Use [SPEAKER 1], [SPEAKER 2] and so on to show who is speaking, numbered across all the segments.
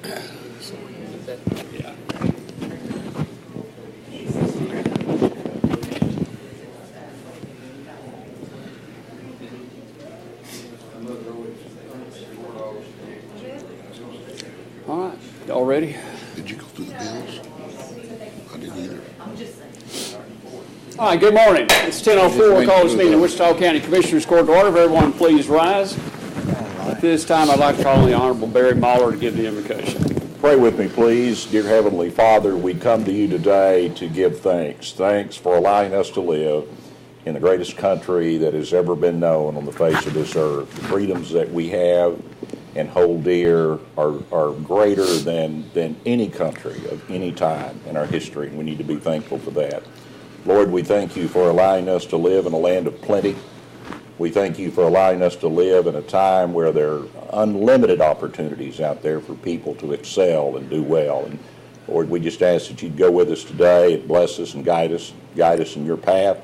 [SPEAKER 1] All right, y'all ready?
[SPEAKER 2] Did you go through the bills? I didn't either.
[SPEAKER 1] All right, good morning. It's 10:04. Call this meeting in Wichita County Commissioners Court to order. Everyone, please rise. At this time, I'd like to call on the Honorable Barry Mahler to give the invocation.
[SPEAKER 3] Pray with me, please. Dear Heavenly Father, we come to you today to give thanks. Thanks for allowing us to live in the greatest country that has ever been known on the face of this earth. The freedoms that we have and hold dear are greater than any country of any time in our history, and we need to be thankful for that. Lord, we thank you for allowing us to live in a land of plenty. We thank you for allowing us to live in a time where there are unlimited opportunities out there for people to excel and do well. And Lord, we just ask that you'd go with us today and bless us and guide us in your path.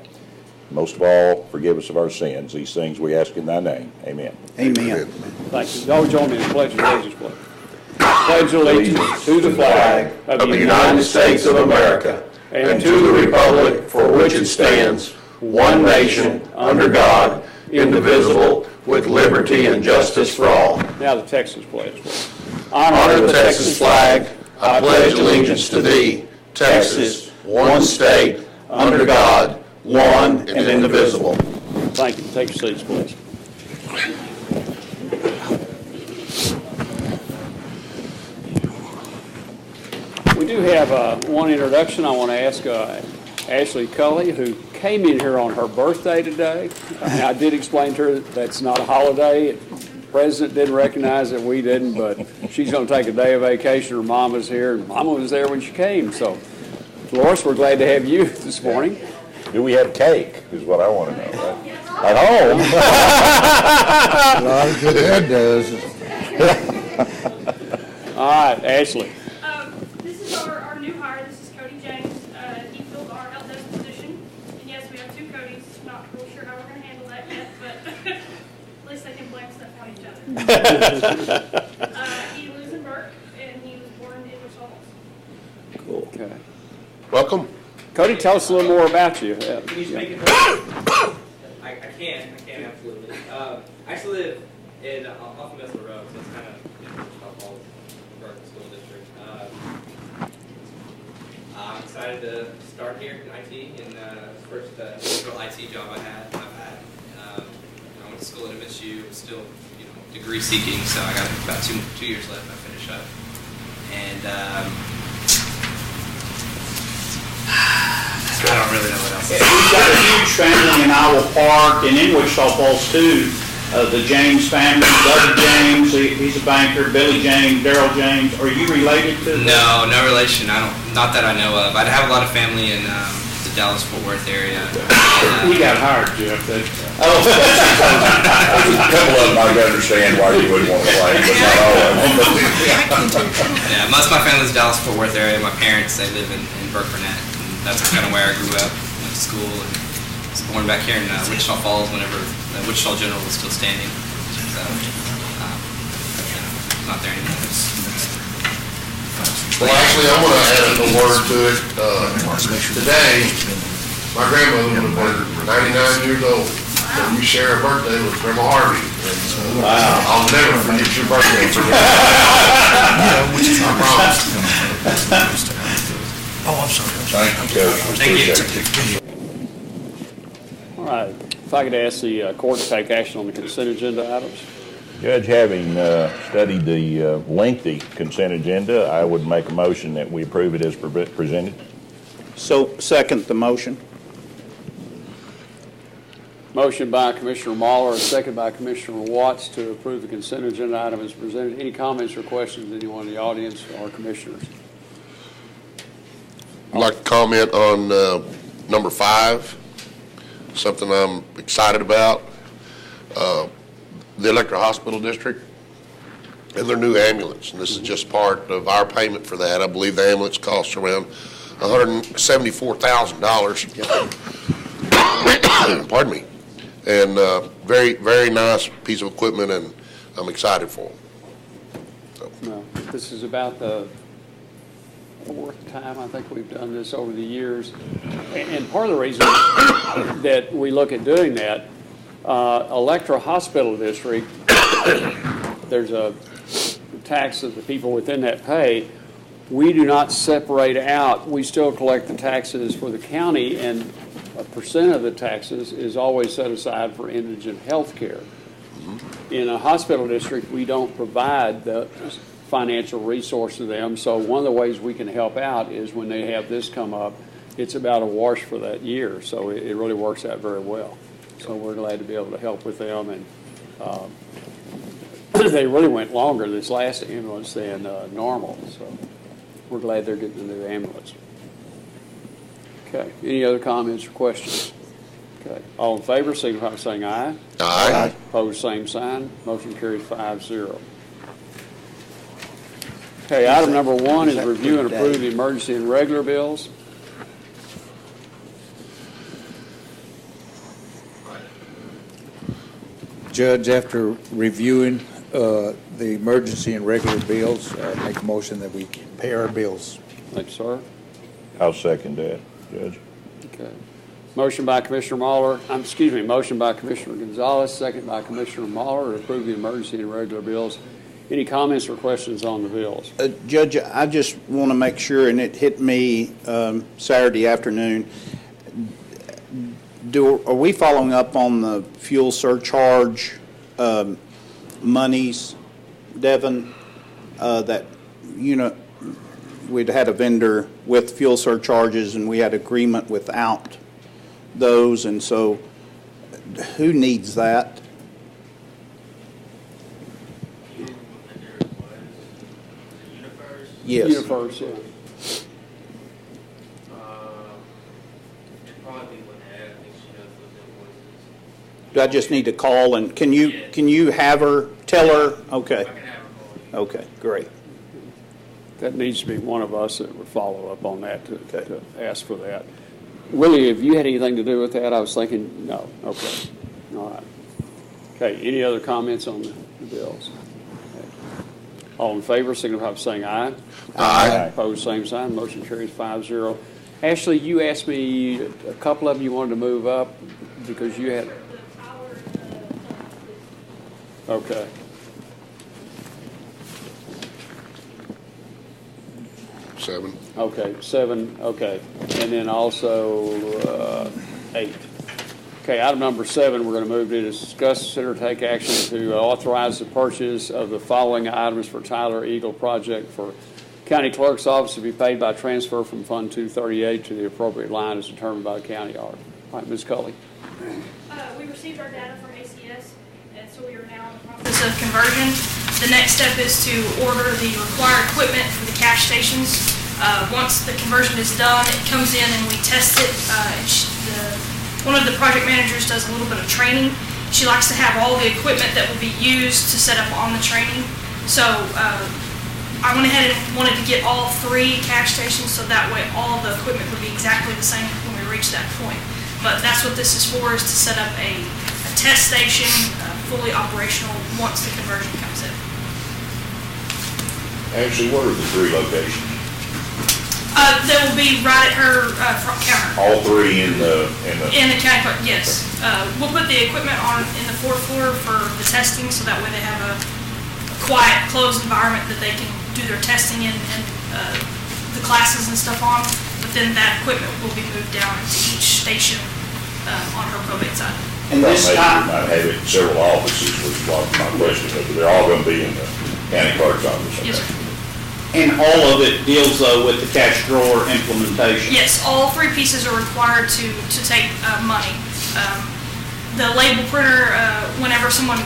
[SPEAKER 3] Most of all, forgive us of our sins. These things we ask in thy name. Amen.
[SPEAKER 4] Amen.
[SPEAKER 1] Thank you. Y'all join me in the Pledge of Allegiance, please. Pledge allegiance to the flag of the United States of America and to the republic for which it stands, one nation, under God, indivisible, with liberty and justice for all. Now the Texas pledge, please.
[SPEAKER 2] Honor the Texas flag. I pledge allegiance to thee, Texas, one state, under God, one and indivisible.
[SPEAKER 1] Thank you. Take your seats, please. We do have one introduction. I want to ask Ashley Cully, who came in here on her birthday today. I did explain to her that's not a holiday. The president didn't recognize it, we didn't, but she's going to take a day of vacation. Her mama's here, and Mama was there when she came. So, Dolores, we're glad to have you this morning.
[SPEAKER 3] Do we have cake, is what I want to know. Right? At home.
[SPEAKER 4] A lot of good that does.
[SPEAKER 1] All right, Ashley.
[SPEAKER 5] This is our new hire. This is Cody James. He filled our help desk position. And yes, we have two Codys. Not real sure how we're going to handle that yet, but at least they can blame stuff on each other. He lives in Burke, and he was born in Wichita Falls.
[SPEAKER 1] Cool. Okay.
[SPEAKER 2] Welcome.
[SPEAKER 1] Cody, tell us a little more about you.
[SPEAKER 6] Can you just make it I can absolutely. I actually live in off of Missile Road, so it's kind of Wichita Falls, Burke School District. I'm excited to start here in IT, and first real IT job I've had. I went to school at MSU, still degree seeking, so I got about two years left. I finish up, and I don't really know what else.
[SPEAKER 7] We've got a huge family in Iowa Park and in Wichita Falls too. The James family, Doug James, he's a banker. Billy James, Daryl James. Are you related to them?
[SPEAKER 6] No relation. Not that I know of. I have a lot of family in the Dallas-Fort Worth area.
[SPEAKER 7] We got hired, Jeff.
[SPEAKER 3] A couple of them I can understand why you wouldn't want to play, but not all of them.
[SPEAKER 6] Yeah, most of my family's Dallas-Fort Worth area. My parents, they live in Burke-Burnett. That's kind of where I grew up, went to school, and was born back here in Wichita Falls whenever Wichita General was still standing. So, not there anymore.
[SPEAKER 2] Well, actually, I'm going to add a word to it. Today, my grandmother would have been 99 years old. So you share a birthday with Grandma Harvey. And, I'll never forget your birthday. I promise.
[SPEAKER 4] Oh, I'm sorry.
[SPEAKER 3] Thank you, Coach.
[SPEAKER 6] Thank you.
[SPEAKER 1] All right. If I could ask the court to take action on the consent agenda items.
[SPEAKER 3] Judge, having studied the lengthy consent agenda, I would make a motion that we approve it as presented.
[SPEAKER 7] So, second the motion.
[SPEAKER 1] Motion by Commissioner Mahler and second by Commissioner Watts to approve the consent agenda item as presented. Any comments or questions, anyone in the audience or commissioners?
[SPEAKER 2] I'd like to comment on number 5, something I'm excited about. The Electra Hospital District and their new ambulance. And this is just part of our payment for that. I believe the ambulance costs around $174,000. Pardon me. And very, very nice piece of equipment, and I'm excited for them. So.
[SPEAKER 1] No. This is about the fourth time I think we've done this over the years. And part of the reason that we look at doing that, Electra Hospital District, there's a tax that the people within that pay. We do not separate out. We still collect the taxes for the county, and a percent of the taxes is always set aside for indigent health care. In a hospital district, we don't provide the financial resource to them, so one of the ways we can help out is when they have this come up, it's about a wash for that year, so it really works out very well. So we're glad to be able to help with them, and they really went longer this last ambulance than normal, so we're glad they're getting a new ambulance. Okay, any other comments or questions? Okay, all in favor, signify by saying aye.
[SPEAKER 2] Aye.
[SPEAKER 1] Opposed, same sign. Motion carries 5-0. Okay, item number 1 is review and approve the emergency and regular bills.
[SPEAKER 4] Judge, after reviewing the emergency and regular bills, make a motion that we pay our bills.
[SPEAKER 1] Thank you, sir.
[SPEAKER 3] I'll second that, Judge.
[SPEAKER 1] Okay. Motion by Commissioner motion by Commissioner Gonzalez, second by Commissioner Mahler to approve the emergency and regular bills. Any comments or questions on the bills?
[SPEAKER 7] Judge, I just want to make sure, and it hit me Saturday afternoon, are we following up on the fuel surcharge monies, Devin, that, we'd had a vendor with fuel surcharges and we had agreement without those, and so who needs that? Yes.
[SPEAKER 1] UniFirst, yeah.
[SPEAKER 7] Do I just need to call and can you have her, tell her? Okay. Okay, great.
[SPEAKER 1] That needs to be one of us that would follow up on that to ask for that. Willie, have you had anything to do with that? I was thinking, no. Okay. All right. Okay, any other comments on the bills? Okay. All in favor, signify by saying aye.
[SPEAKER 2] Aye.
[SPEAKER 1] Opposed, same sign. Motion carries 5-0. Ashley, you asked me, a couple of you wanted to move up because you had... Okay.
[SPEAKER 2] Seven.
[SPEAKER 1] Okay, 7, okay. And then also 8. Okay, item number 7, we're going to move to discuss, consider, take action to authorize the purchase of the following items for Tyler Eagle project for county clerk's office to be paid by transfer from Fund 238 to the appropriate line as determined by the county auditor. All right, Ms. Culley.
[SPEAKER 5] We received our data from ACS, and so we are now in the process of conversion. The next step is to order the required equipment for the cash stations. Once the conversion is done, it comes in and we test it. One of the project managers does a little bit of training. She likes to have all the equipment that will be used to set up on the training. So I went ahead and wanted to get all 3 cash stations so that way all of the equipment would be exactly the same when we reach that point. But that's what this is for, is to set up a test station, fully operational once the conversion comes in.
[SPEAKER 3] Actually, what are the 3 locations?
[SPEAKER 5] They will be right at her front counter.
[SPEAKER 3] All 3 in the
[SPEAKER 5] county clerk, yes. We'll put the equipment on in the 4th floor for the testing, so that way they have a quiet, closed environment that they can do their testing and the classes and stuff on. But then that equipment will be moved down to each station on her probate side.
[SPEAKER 7] And this time,
[SPEAKER 3] might have it in several offices, which was my question, but they're all going to be in the county clerk's office.
[SPEAKER 5] Yes, sir.
[SPEAKER 7] and all of it deals though with the cash drawer implementation.
[SPEAKER 5] Yes, all 3 pieces are required to take money. The label printer, whenever someone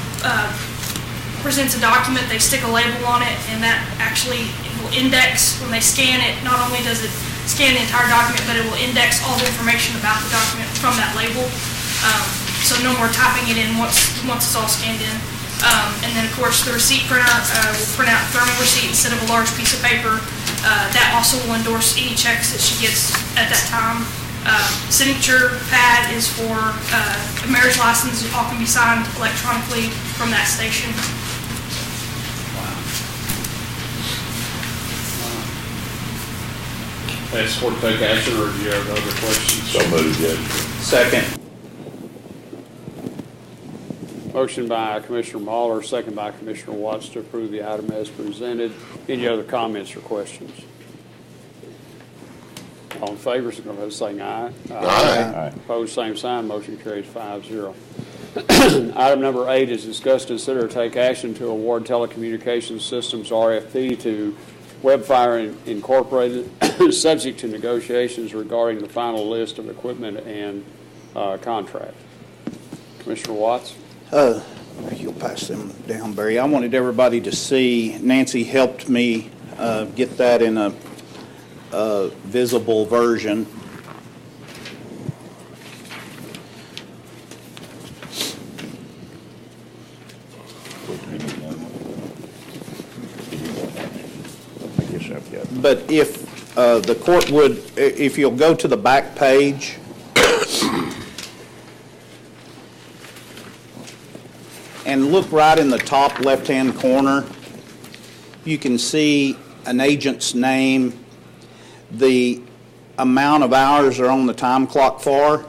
[SPEAKER 5] presents a document, they stick a label on it, and that actually will index when they scan it. Not only does it scan the entire document, but it will index all the information about the document from that label. So no more typing it in once it's all scanned in. And then of course the receipt printer will print out thermal receipt instead of a large piece of paper. That also will endorse any checks that she gets at that time. Signature pad is for a marriage license. All can be signed electronically from that station.
[SPEAKER 1] ask for to take action, or do you have other questions?
[SPEAKER 3] So moved, Judge.
[SPEAKER 7] Second.
[SPEAKER 1] Motion by Commissioner Mahler, second by Commissioner Watts to approve the item as presented. Any other comments or questions? All in favor, signify by saying aye.
[SPEAKER 2] Aye.
[SPEAKER 1] Opposed, same sign. Motion carries 5-0. Item number 8 is discuss, consider, take action to award telecommunications systems RFP to Webfire Incorporated, subject to negotiations regarding the final list of equipment and contract. Commissioner Watts?
[SPEAKER 7] You'll pass them down, Barry. I wanted everybody to see, Nancy helped me get that in a visible version. But if the court would, if you'll go to the back page, and look right in the top left-hand corner, you can see an agent's name, the amount of hours they're on the time clock for,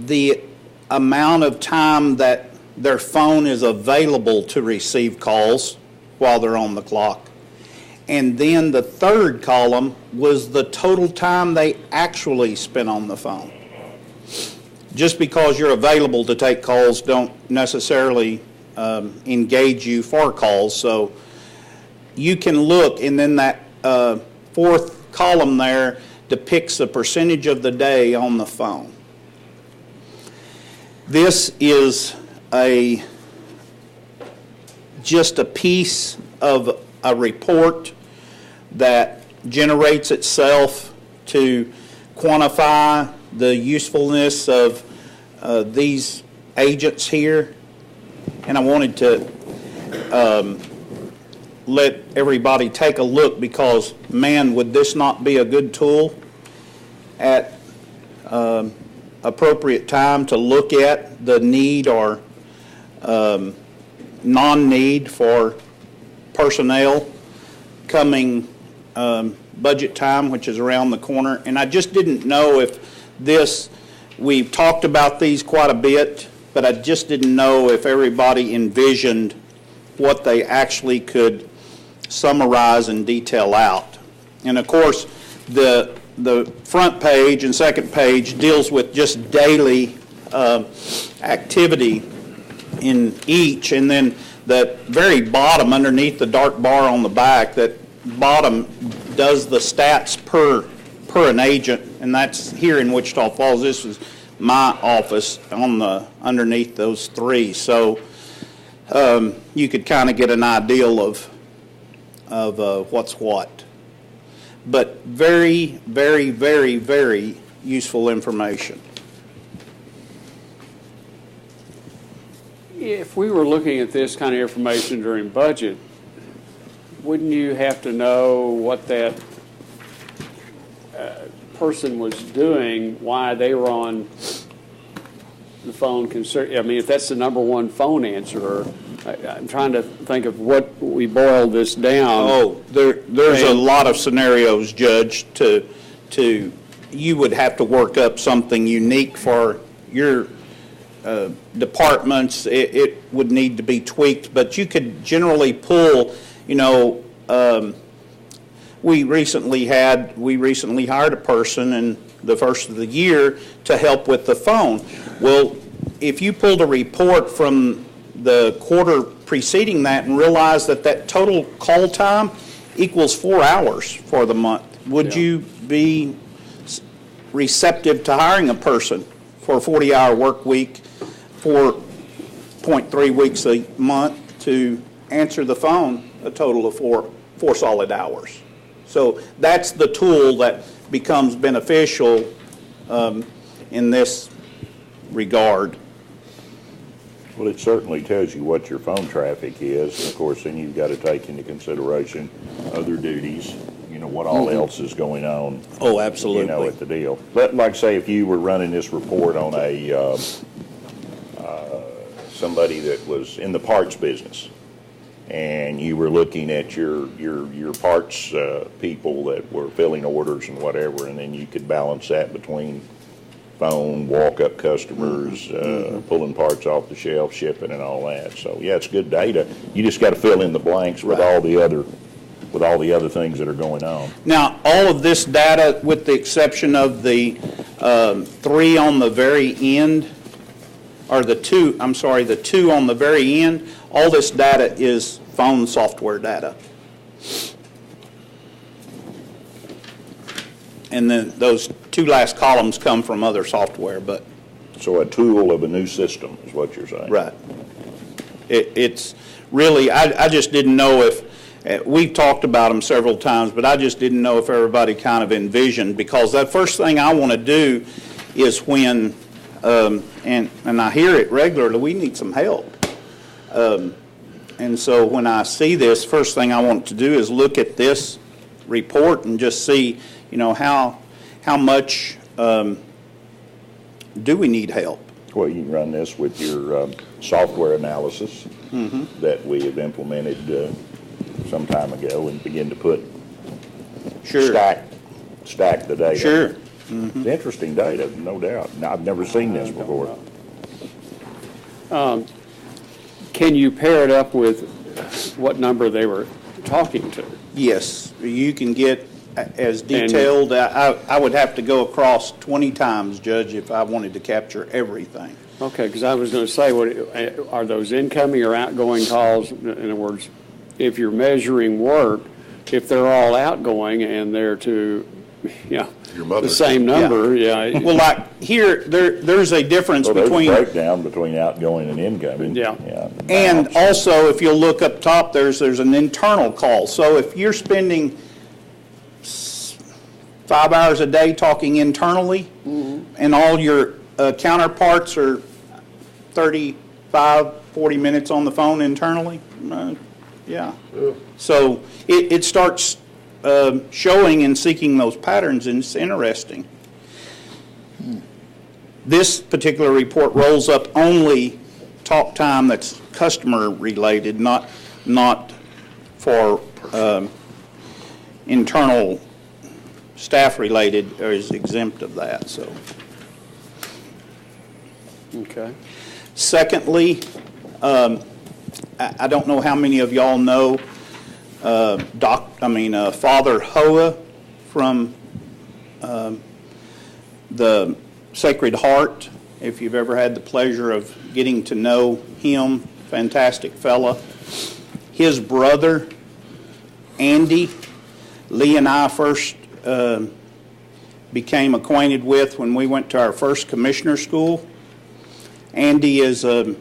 [SPEAKER 7] the amount of time that their phone is available to receive calls while they're on the clock. And then the third column was the total time they actually spent on the phone. Just because you're available to take calls don't necessarily engage you for calls. So you can look, and then that fourth column there depicts the percentage of the day on the phone. This is just a piece of a report that generates itself to quantify the usefulness of these agents here. And I wanted to let everybody take a look, because, man, would this not be a good tool at appropriate time to look at the need or non-need for personnel coming budget time, which is around the corner. And I just didn't know if this, we've talked about these quite a bit, but I just didn't know if everybody envisioned what they actually could summarize and detail out. And of course, the front page and second page deals with just daily activity in each, and then the very bottom, underneath the dark bar on the back, that bottom does the stats per an agent, and that's here in Wichita Falls. This is my office on the underneath those three, so you could kind of get an idea of what's what. But very, very, very, very useful information.
[SPEAKER 1] If we were looking at this kind of information during budget, wouldn't you have to know what that person was doing, why they were on the phone? I mean, if that's the number one phone answerer, I'm trying to think of what we boil this down.
[SPEAKER 7] Oh, there's a lot of scenarios, Judge, you would have to work up something unique for your departments. It would need to be tweaked, but you could generally pull, we recently hired a person in the first of the year to help with the phone. Well, if you pulled a report from the quarter preceding that and realized that total call time equals 4 hours for the month, would you be receptive to hiring a person for a 40-hour work week, 4.3 weeks a month, to answer the phone a total of four solid hours? So that's the tool that becomes beneficial in this regard.
[SPEAKER 3] Well, it certainly tells you what your phone traffic is. Of course, then you've got to take into consideration other duties, what all else is going on.
[SPEAKER 7] Oh, absolutely.
[SPEAKER 3] At the deal. But like, say, if you were running this report on somebody that was in the parts business, and you were looking at your parts people that were filling orders and whatever, and then you could balance that between phone, walk-up customers, pulling parts off the shelf, shipping and all that. So, yeah, it's good data. You just got to fill in the blanks with all the other things that are going on.
[SPEAKER 7] Now, all of this data, with the exception of the 3 on the very end, or the 2 on the very end, all this data is phone software data. And then those 2 last columns come from other software, but.
[SPEAKER 3] So a tool of a new system is what you're saying.
[SPEAKER 7] Right. It's really, I just didn't know if, we've talked about them several times, but I just didn't know if everybody kind of envisioned, because that first thing I want to do is when, and I hear it regularly, we need some help. And so when I see this, first thing I want to do is look at this report and just see, you know, how much do we need help?
[SPEAKER 3] Well, you can run this with your software analysis that we have implemented some time ago, and begin to put stack the data.
[SPEAKER 7] Sure.
[SPEAKER 3] It's interesting data, no doubt. Now, I've never seen this before.
[SPEAKER 1] Can you pair it up with what number they were talking to?
[SPEAKER 7] Yes, you can get as detailed. I would have to go across 20 times, Judge, if I wanted to capture everything.
[SPEAKER 1] Okay, because I was going to say, are those incoming or outgoing calls? In other words, if you're measuring work, if they're all outgoing and they're to,
[SPEAKER 2] Your mother.
[SPEAKER 1] the same number, yeah.
[SPEAKER 7] Well, like here, there's a difference
[SPEAKER 3] So there's
[SPEAKER 7] between.
[SPEAKER 3] a breakdown between outgoing and incoming.
[SPEAKER 1] Yeah.
[SPEAKER 7] And also, if you'll look up top, there's an internal call. So if you're spending 5 hours a day talking internally, and all your counterparts are 35, 40 minutes on the phone internally, yeah. So it starts showing and seeking those patterns, and it's interesting. This particular report rolls up only talk time that's customer related, not for internal staff related, or is exempt of that. So,
[SPEAKER 1] Okay.
[SPEAKER 7] secondly, I don't know how many of y'all know Father Hoa from the Sacred Heart. If you've ever had the pleasure of getting to know him, fantastic fella. His brother, Andy, Lee and I first became acquainted with when we went to our first commissioner school. Andy is a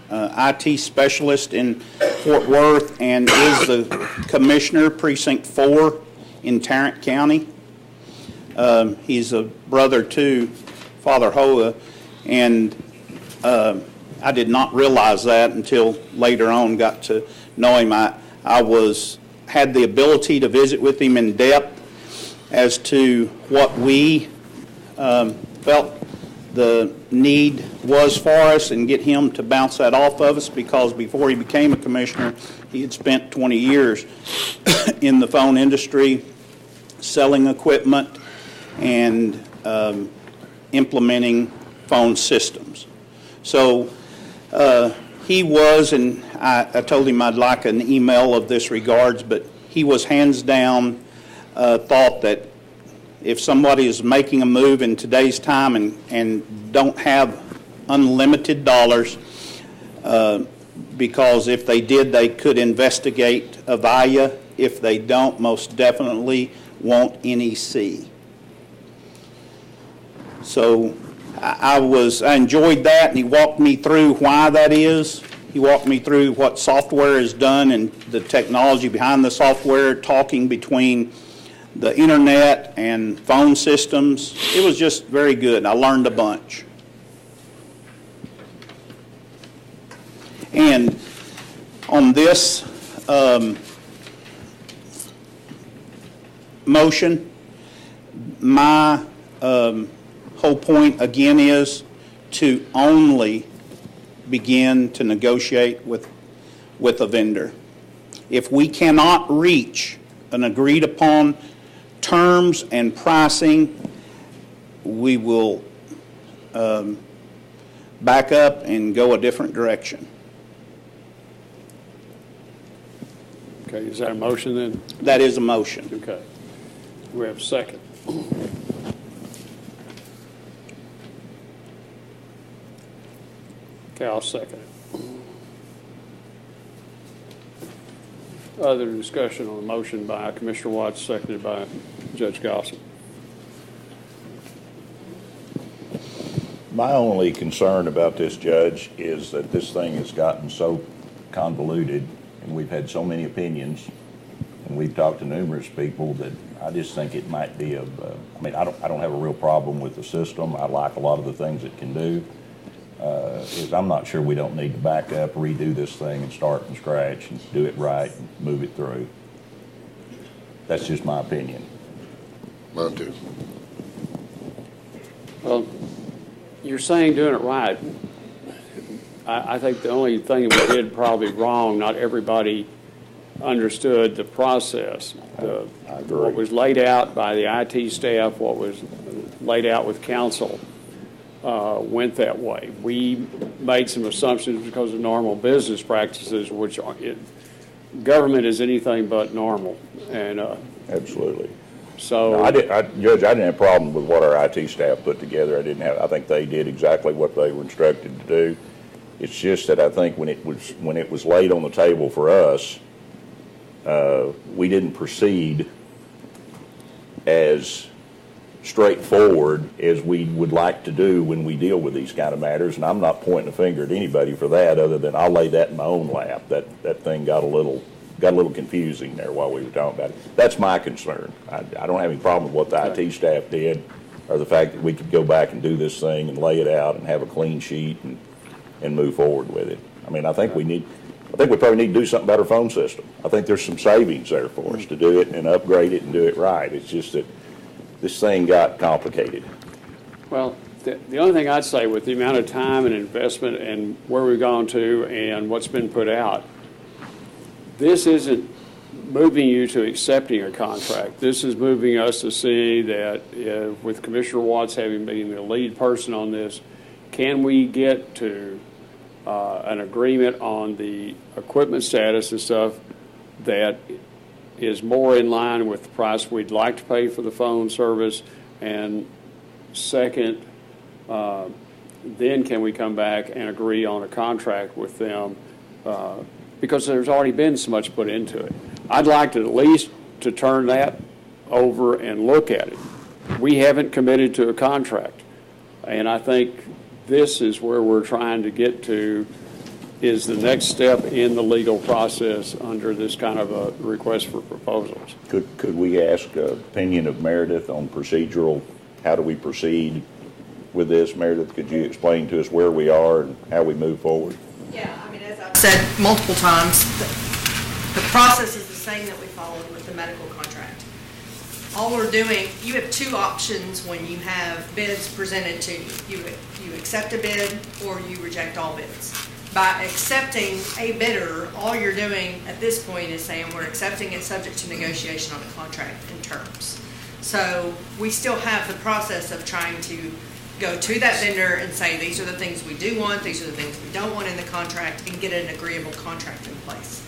[SPEAKER 7] IT specialist in Fort Worth and is the commissioner, Precinct 4 in Tarrant County. He's a brother to Father Hoa, and I did not realize that until later on got to know him. I had the ability to visit with him in depth as to what we felt the need was for us, and get him to bounce that off of us, because before he became a commissioner, he had spent 20 years in the phone industry selling equipment and implementing phone systems. So he was, and I told him I'd like an email of this regards, but he was hands down thought that if somebody is making a move in today's time and don't have unlimited dollars, because if they did, they could investigate Avaya. If they don't, most definitely won't NEC. So I enjoyed that, and he walked me through why that is. He walked me through what software is done and the technology behind the software, talking between the internet and phone systems. It was just very good. I learned a bunch. And on this motion, my whole point again is to only begin to negotiate with a vendor. If we cannot reach an agreed upon terms and pricing, we will back up and go a different direction.
[SPEAKER 1] Okay, is that a motion then?
[SPEAKER 7] That is a motion.
[SPEAKER 1] Okay. We have a second. Okay, I'll second it. Other discussion on the motion by Commissioner Watts, seconded by Judge Gossett.
[SPEAKER 3] My only concern about this, Judge, is that this thing has gotten so convoluted, and we've had so many opinions, and we've talked to numerous people, that I just think it might be I mean, I don't have a real problem with the system. I like a lot of the things it can do. I'm not sure we don't need to back up, redo this thing, and start from scratch and do it right and move it through. That's just my opinion.
[SPEAKER 2] Mine too.
[SPEAKER 1] Well, you're saying doing it right. I think the only thing we did probably wrong, not everybody understood the process.
[SPEAKER 3] I agree.
[SPEAKER 1] What was laid out by the IT staff, what was laid out with council, went that way. We made some assumptions because of normal business practices, which government is anything but normal. And
[SPEAKER 3] Absolutely.
[SPEAKER 1] so
[SPEAKER 3] No, Judge, I didn't have a problem with what our IT staff put together. I think they did exactly what they were instructed to do. It's just that I think when it was laid on the table for us, we didn't proceed as straightforward as we would like to do when we deal with these kind of matters. And I'm not pointing a finger at anybody for that, other than I'll lay that in my own lap. That thing got a little confusing there while we were talking about it. That's my concern. I don't have any problem with what the IT staff did, or the fact that we could go back and do this thing and lay it out and have a clean sheet and move forward with it. I mean, I think we probably need to do something about our phone system. I think there's some savings there for us to do it and upgrade it and do it right. It's just that this thing got complicated.
[SPEAKER 1] well, the only thing I'd say, with the amount of time and investment and where we've gone to and what's been put out, this isn't moving you to accepting a contract. This is moving us to see that, with Commissioner Watts having been the lead person on this, can we get to an agreement on the equipment status and stuff that is more in line with the price we'd like to pay for the phone service? And second, then can we come back and agree on a contract with them, because there's already been so much put into it. I'd like to at least to turn that over and look at it. We haven't committed to a contract, and I think this is where we're trying to get to, is the next step in the legal process under this kind of a request for proposals.
[SPEAKER 3] Could we ask opinion of Meredith on procedural, how do we proceed with this? Meredith, could you explain to us where we are and how we move forward?
[SPEAKER 8] Yeah, I mean, as I've said multiple times, the process is the same that we followed with the medical contract. All we're doing, you have two options when you have bids presented to you. You accept a bid or you reject all bids. By accepting a bidder, all you're doing at this point is saying we're accepting it subject to negotiation on the contract and terms. So we still have the process of trying to go to that vendor and say, these are the things we do want, these are the things we don't want in the contract, and get an agreeable contract in place.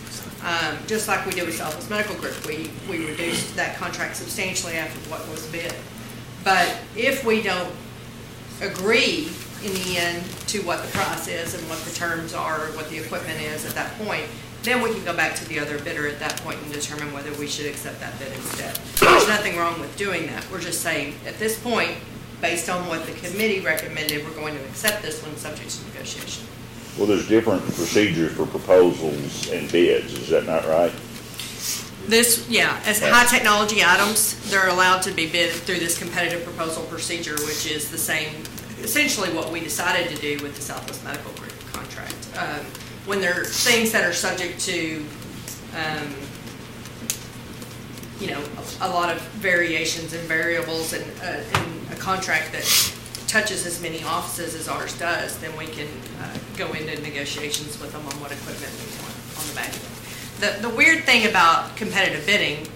[SPEAKER 8] Just like we did with Southwest Medical Group, we reduced that contract substantially after what was bid. But if we don't agree in the end to what the price is and what the terms are, what the equipment is at that point, then we can go back to the other bidder at that point and determine whether we should accept that bid instead. There's nothing wrong with doing that. We're just saying, at this point, based on what the committee recommended, we're going to accept this one subject to negotiation.
[SPEAKER 3] Well, there's different procedures for proposals and bids, is that not right?
[SPEAKER 8] This, yeah, as high technology items, they're allowed to be bid through this competitive proposal procedure, which is the same, essentially what we decided to do with the Southwest Medical Group contract. When there are things that are subject to, a lot of variations and variables in a contract that touches as many offices as ours does, then we can go into negotiations with them on what equipment we want on the back end. The weird thing about competitive bidding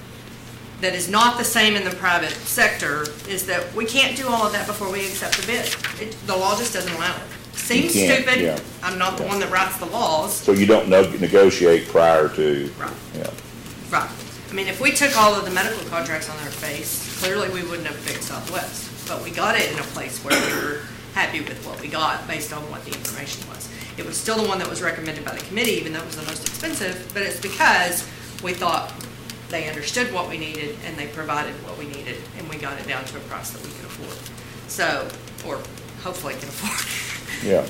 [SPEAKER 8] that is not the same in the private sector is that we can't do all of that before we accept the bid. The law just doesn't allow it. Seems
[SPEAKER 3] You can't,
[SPEAKER 8] stupid.
[SPEAKER 3] yeah.
[SPEAKER 8] I'm not the one that writes the laws.
[SPEAKER 3] So you don't negotiate prior to,
[SPEAKER 8] Right.
[SPEAKER 3] yeah.
[SPEAKER 8] Right. I mean, if we took all of the medical contracts on our face, clearly we wouldn't have picked Southwest. But we got it in a place where we were happy with what we got based on what the information was. It was still the one that was recommended by the committee, even though it was the most expensive, but it's because we thought they understood what we needed and they provided what we needed, and we got it down to a price that we could afford. So, or hopefully can afford.
[SPEAKER 3] Yeah.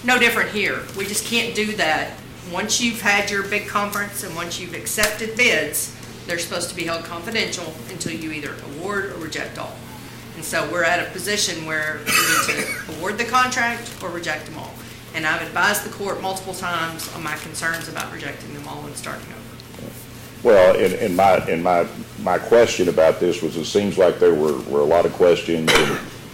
[SPEAKER 8] No different here. We just can't do that. Once you've had your big conference and once you've accepted bids, they're supposed to be held confidential until you either award or reject all. And so we're at a position where we need to award the contract or reject them all. And I've advised the court multiple times on my concerns about rejecting them all and starting over.
[SPEAKER 3] Well, and my question about this was, it seems like there were a lot of questions,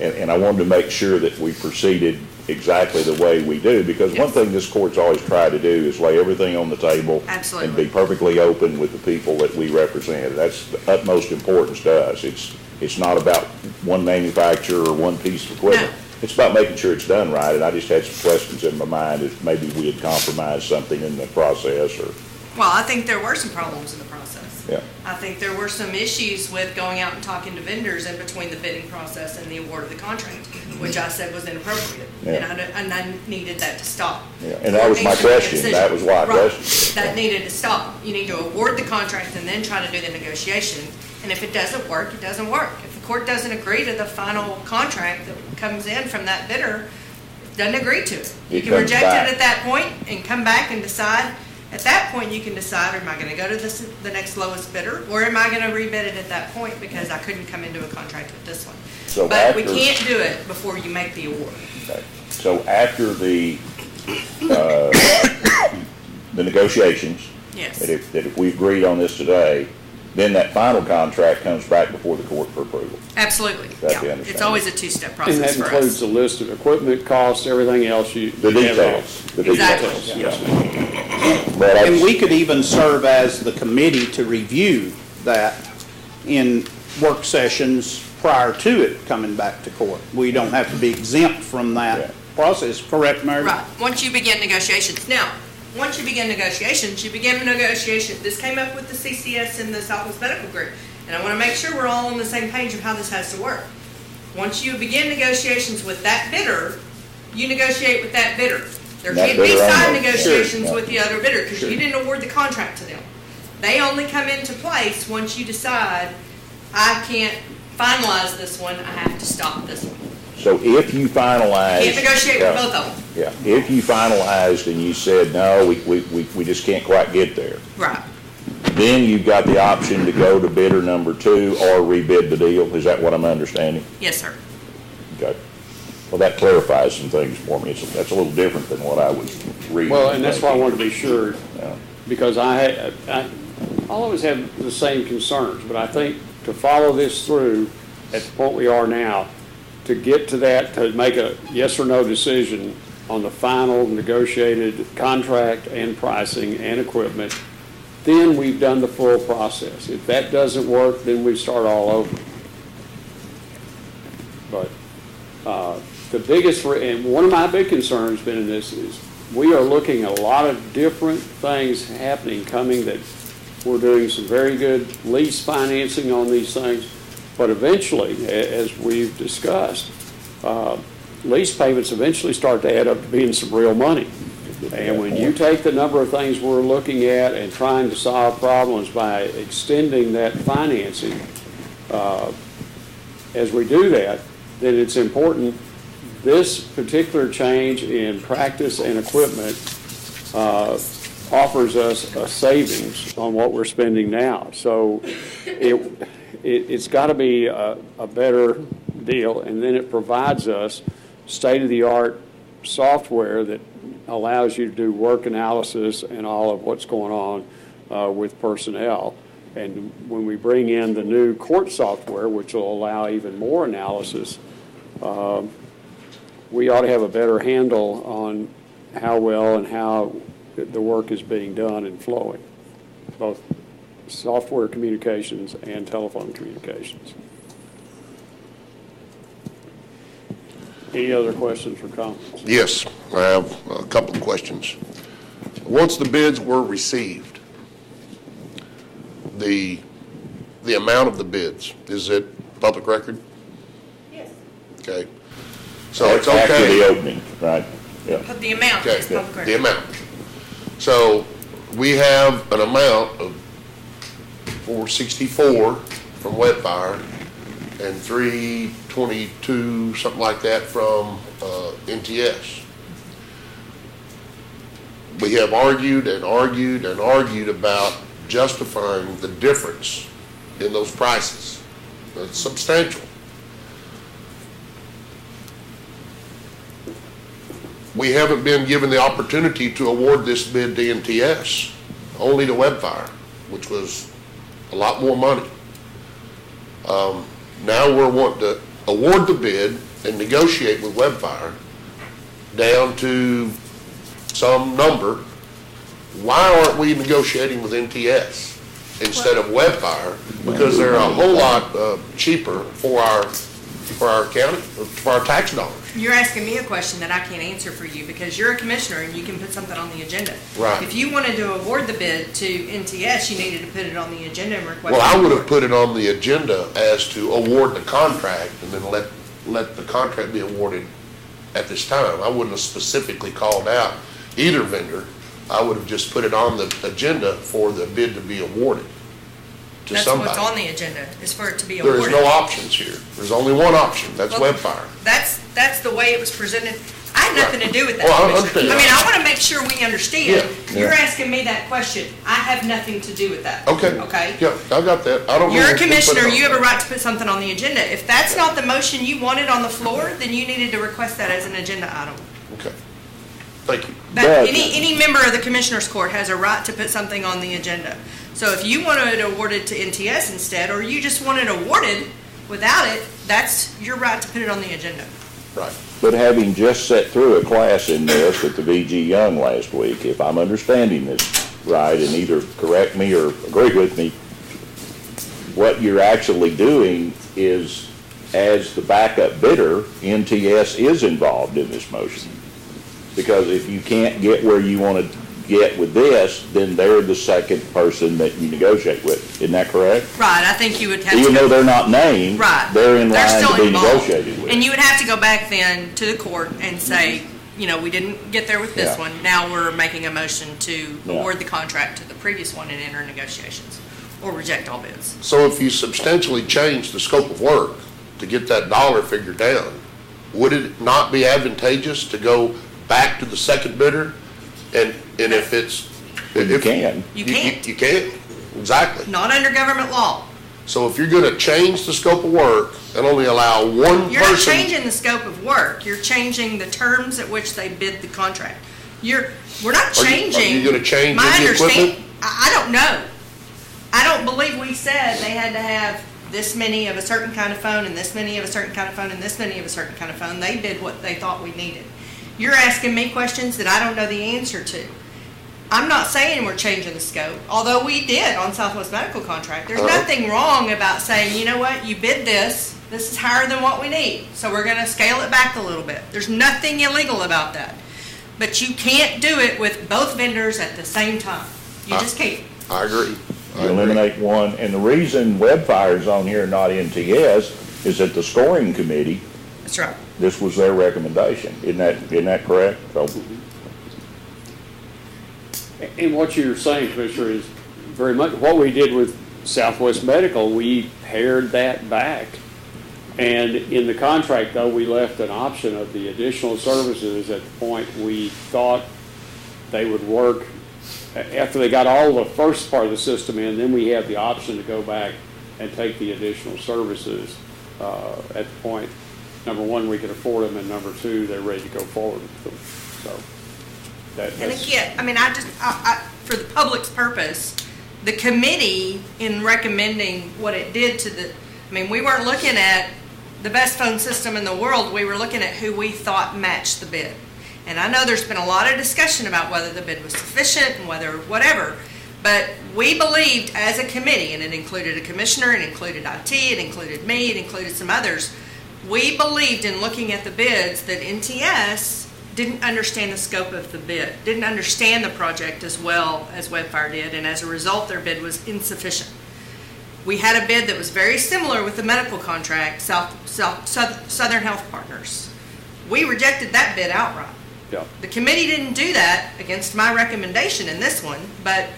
[SPEAKER 3] and I wanted to make sure that we proceeded exactly the way we do, because one
[SPEAKER 8] Yes.
[SPEAKER 3] thing this court's always tried to do is lay everything on the table.
[SPEAKER 8] Absolutely.
[SPEAKER 3] And be perfectly open with the people that we represent. That's the utmost importance to us. It's not about one manufacturer or one piece of equipment.
[SPEAKER 8] No.
[SPEAKER 3] It's about making sure it's done right, and I just had some questions in my mind if maybe we had compromised something in the process, or,
[SPEAKER 8] Well, I think there were some problems in the process.
[SPEAKER 3] yeah.
[SPEAKER 8] I think there were some issues with going out and talking to vendors in between the bidding process and the award of the contract, which I said was inappropriate.
[SPEAKER 3] Yeah.
[SPEAKER 8] And I needed that to stop.
[SPEAKER 3] Yeah, and that was my
[SPEAKER 8] Needs to make a
[SPEAKER 3] question.
[SPEAKER 8] decision.
[SPEAKER 3] That was why I
[SPEAKER 8] Right.
[SPEAKER 3] questioned it.
[SPEAKER 8] That needed to stop. You need to award the contract and then try to do the negotiation. And if it doesn't work, it doesn't work. If the court doesn't agree to the final contract that comes in from that bidder, doesn't agree to it. You
[SPEAKER 3] It
[SPEAKER 8] can
[SPEAKER 3] comes
[SPEAKER 8] reject
[SPEAKER 3] back.
[SPEAKER 8] it at that point and come back and decide. At that point, you can decide, am I going to go to the next lowest bidder, or am I going to rebid it at that point because I couldn't come into a contract with this one?
[SPEAKER 3] So
[SPEAKER 8] But we
[SPEAKER 3] after-
[SPEAKER 8] can't do it before you make the award.
[SPEAKER 3] Okay. So after the negotiations,
[SPEAKER 8] Yes.
[SPEAKER 3] that if we agreed on this today, then that final contract comes back before the court for approval.
[SPEAKER 8] Absolutely.
[SPEAKER 3] That's
[SPEAKER 8] Yeah.
[SPEAKER 3] the
[SPEAKER 8] It's
[SPEAKER 3] understanding.
[SPEAKER 8] always a two-step
[SPEAKER 1] And
[SPEAKER 8] process
[SPEAKER 1] that
[SPEAKER 8] for
[SPEAKER 1] includes
[SPEAKER 8] us.
[SPEAKER 1] a list of equipment, costs, everything else you.
[SPEAKER 3] The
[SPEAKER 1] you have on.
[SPEAKER 3] details. The details.
[SPEAKER 8] Exactly.
[SPEAKER 1] Yes, ma'am.
[SPEAKER 3] But
[SPEAKER 7] And
[SPEAKER 3] that's-
[SPEAKER 7] we could even serve as the committee to review that in work sessions prior to it coming back to court. We don't have to be exempt from
[SPEAKER 3] Yeah.
[SPEAKER 7] that process, correct, Mary?
[SPEAKER 8] Right, once you begin negotiations. Now, once you begin negotiations, this came up with the CCS and the Southwest Medical Group, and I want to make sure we're all on the same page of how this has to work. Once you begin negotiations with that bidder, you negotiate with that bidder. There
[SPEAKER 3] That
[SPEAKER 8] can't be
[SPEAKER 3] bidder
[SPEAKER 8] side
[SPEAKER 3] only.
[SPEAKER 8] negotiations
[SPEAKER 3] Sure,
[SPEAKER 8] with the other bidder, because
[SPEAKER 3] Sure.
[SPEAKER 8] you didn't award the contract to them. They only come into place once you decide, I can't finalize this one, I have to stop this one.
[SPEAKER 3] So if you finalize.
[SPEAKER 8] Can't negotiate with both of them.
[SPEAKER 3] Yeah, if you finalized and you said, no, we just can't quite get there,
[SPEAKER 8] Right.
[SPEAKER 3] then you've got the option to go to bidder number 2 or rebid the deal. Is that what I'm understanding?
[SPEAKER 8] Yes, sir.
[SPEAKER 3] Okay. Well, that clarifies some things for me. That's a little different than what I was reading.
[SPEAKER 1] Well, and that's why I wanted to be sure,
[SPEAKER 3] Yeah.
[SPEAKER 1] because I always have the same concerns, but I think to follow this through at the point we are now, to get to that, to make a yes or no decision on the final negotiated contract and pricing and equipment, then we've done the full process. If that doesn't work, then we start all over. But the biggest, and one of my big concerns been in this is we are looking at a lot of different things happening, coming, that we're doing some very good lease financing on these things. But eventually, as we've discussed, lease payments eventually start to add up to being some real money. And when you take the number of things we're looking at and trying to solve problems by extending that financing, as we do that, then it's important. This particular change in practice and equipment offers us a savings on what we're spending now. So it's got to be a better deal, and then it provides us state-of-the-art software that allows you to do work analysis and all of what's going on with personnel. And when we bring in the new court software, which will allow even more analysis, we ought to have a better handle on how well and how the work is being done and flowing. both software communications and telephone communications. Any other questions or comments?
[SPEAKER 2] Yes, I have a couple of questions. Once the bids were received, the amount of the bids, is it public record?
[SPEAKER 8] Yes.
[SPEAKER 2] Okay. So it's
[SPEAKER 3] After the
[SPEAKER 2] okay.
[SPEAKER 3] opening, right? Yeah.
[SPEAKER 8] But the amount
[SPEAKER 2] Okay,
[SPEAKER 8] is public
[SPEAKER 2] the
[SPEAKER 8] record.
[SPEAKER 2] amount. So we have an amount of 464 from Wetfire and 322, something like that, from NTS. We have argued and argued and argued about justifying the difference in those prices. It's substantial. We haven't been given the opportunity to award this bid to NTS, only to Webfire, which was a lot more money. Now we're wanting to award the bid and negotiate with Webfire down to some number. Why aren't we negotiating with NTS instead of Webfire? Because they're a whole lot cheaper for our county, for our tax dollars.
[SPEAKER 8] You're asking me a question that I can't answer for you because you're a commissioner and you can put something on the agenda.
[SPEAKER 2] Right.
[SPEAKER 8] If you wanted to award the bid to NTS, you needed to put it on the agenda and request.
[SPEAKER 2] Well, I would have
[SPEAKER 8] award.
[SPEAKER 2] put it on the agenda as to award the contract and then let the contract be awarded at this time. I wouldn't have specifically called out either vendor. I would have just put it on the agenda for the bid to be awarded to
[SPEAKER 8] That's
[SPEAKER 2] somebody.
[SPEAKER 8] what's on the agenda, is for it to be
[SPEAKER 2] There
[SPEAKER 8] awarded.
[SPEAKER 2] is no options here. There's only one option, that's
[SPEAKER 8] Well,
[SPEAKER 2] Webfire.
[SPEAKER 8] That's the way it was presented. I had nothing to do with that,
[SPEAKER 2] Well, I
[SPEAKER 8] Commissioner.
[SPEAKER 2] understand.
[SPEAKER 8] I mean, I want to make sure we understand.
[SPEAKER 2] Yeah.
[SPEAKER 8] You're
[SPEAKER 3] Yeah.
[SPEAKER 8] asking me that question. I have nothing to do with that.
[SPEAKER 2] Okay.
[SPEAKER 8] Okay?
[SPEAKER 2] Yeah, I got that. I don't.
[SPEAKER 8] You're a
[SPEAKER 2] know who put it
[SPEAKER 8] commissioner,
[SPEAKER 2] on.
[SPEAKER 8] you have a right to put something on the agenda. If that's not the motion you wanted on the floor, then you needed to request that as an agenda item.
[SPEAKER 2] Okay. Thank you.
[SPEAKER 8] But
[SPEAKER 3] But-
[SPEAKER 8] any member of the Commissioners Court has a right to put something on the agenda. So if you wanted it awarded to NTS instead, or you just want it awarded without it, that's your right to put it on the agenda.
[SPEAKER 2] Right.
[SPEAKER 3] But having just sat through a class in this at the VG Young last week, if I'm understanding this right, and either correct me or agree with me, what you're actually doing is, as the backup bidder, NTS is involved in this motion. Because if you can't get where you want to get with this, then they're the second person that you negotiate with. Isn't that correct?
[SPEAKER 8] Right, I think you would have to.
[SPEAKER 3] Even though they're not named,
[SPEAKER 8] Right.
[SPEAKER 3] they're in line
[SPEAKER 8] still
[SPEAKER 3] to be
[SPEAKER 8] involved.
[SPEAKER 3] negotiated with.
[SPEAKER 8] And you would have to go back then to the court and say, you know, we didn't get there with this
[SPEAKER 3] Yeah.
[SPEAKER 8] one. Now we're making a motion to
[SPEAKER 3] Yeah.
[SPEAKER 8] award the contract to the previous one and enter negotiations, or reject all bids.
[SPEAKER 2] So if you substantially change the scope of work to get that dollar figure down, would it not be advantageous to go back to the second bidder? And if it's.
[SPEAKER 3] You can.
[SPEAKER 8] You can't.
[SPEAKER 2] You can't, exactly.
[SPEAKER 8] Not under government law.
[SPEAKER 2] So if you're gonna change the scope of work and only allow one
[SPEAKER 8] You're not
[SPEAKER 2] person.
[SPEAKER 8] changing the scope of work, you're changing the terms at which they bid the contract. We're not
[SPEAKER 2] Are you-
[SPEAKER 8] changing.
[SPEAKER 2] are you gonna change
[SPEAKER 8] My
[SPEAKER 2] any
[SPEAKER 8] understand-
[SPEAKER 2] equipment?
[SPEAKER 8] I don't know. I don't believe we said they had to have this many of a certain kind of phone, and this many of a certain kind of phone, and this many of a certain kind of phone. They bid what they thought we needed. You're asking me questions that I don't know the answer to. I'm not saying we're changing the scope, although we did on Southwest Medical contract. There's nothing wrong about saying, you know what, you bid this is higher than what we need, so we're gonna scale it back a little bit. There's nothing illegal about that. But you can't do it with both vendors at the same time. You just can't.
[SPEAKER 2] I agree.
[SPEAKER 3] You eliminate one, and the reason Webfire's on here, not NTS, is that the scoring committee,
[SPEAKER 8] That's right.
[SPEAKER 3] this was their recommendation. Isn't that correct? So,
[SPEAKER 1] And what you're saying, Commissioner, is very much what we did with Southwest Medical. We pared that back. And in the contract, though, we left an option of the additional services at the point we thought they would work. After they got all the first part of the system in, then we had the option to go back and take the additional services at the point, number one, we could afford them, and number two, they're ready to go forward with them. So
[SPEAKER 8] And
[SPEAKER 1] that's.
[SPEAKER 8] again, I mean, for the public's purpose, the committee, in recommending what it did to the, I mean, we weren't looking at the best phone system in the world, we were looking at who we thought matched the bid. And I know there's been a lot of discussion about whether the bid was sufficient and whether whatever, But we believed as a committee, and it included a commissioner, it included IT, it included me, it included some others. We believed in looking at the bids that NTS didn't understand the scope of the bid, didn't understand the project as well as Webfire did, and as a result, their bid was insufficient. We had a bid that was very similar with the medical contract, Southern Health Partners. We rejected that bid outright.
[SPEAKER 1] Yeah.
[SPEAKER 8] The committee didn't do that against my recommendation in this one, but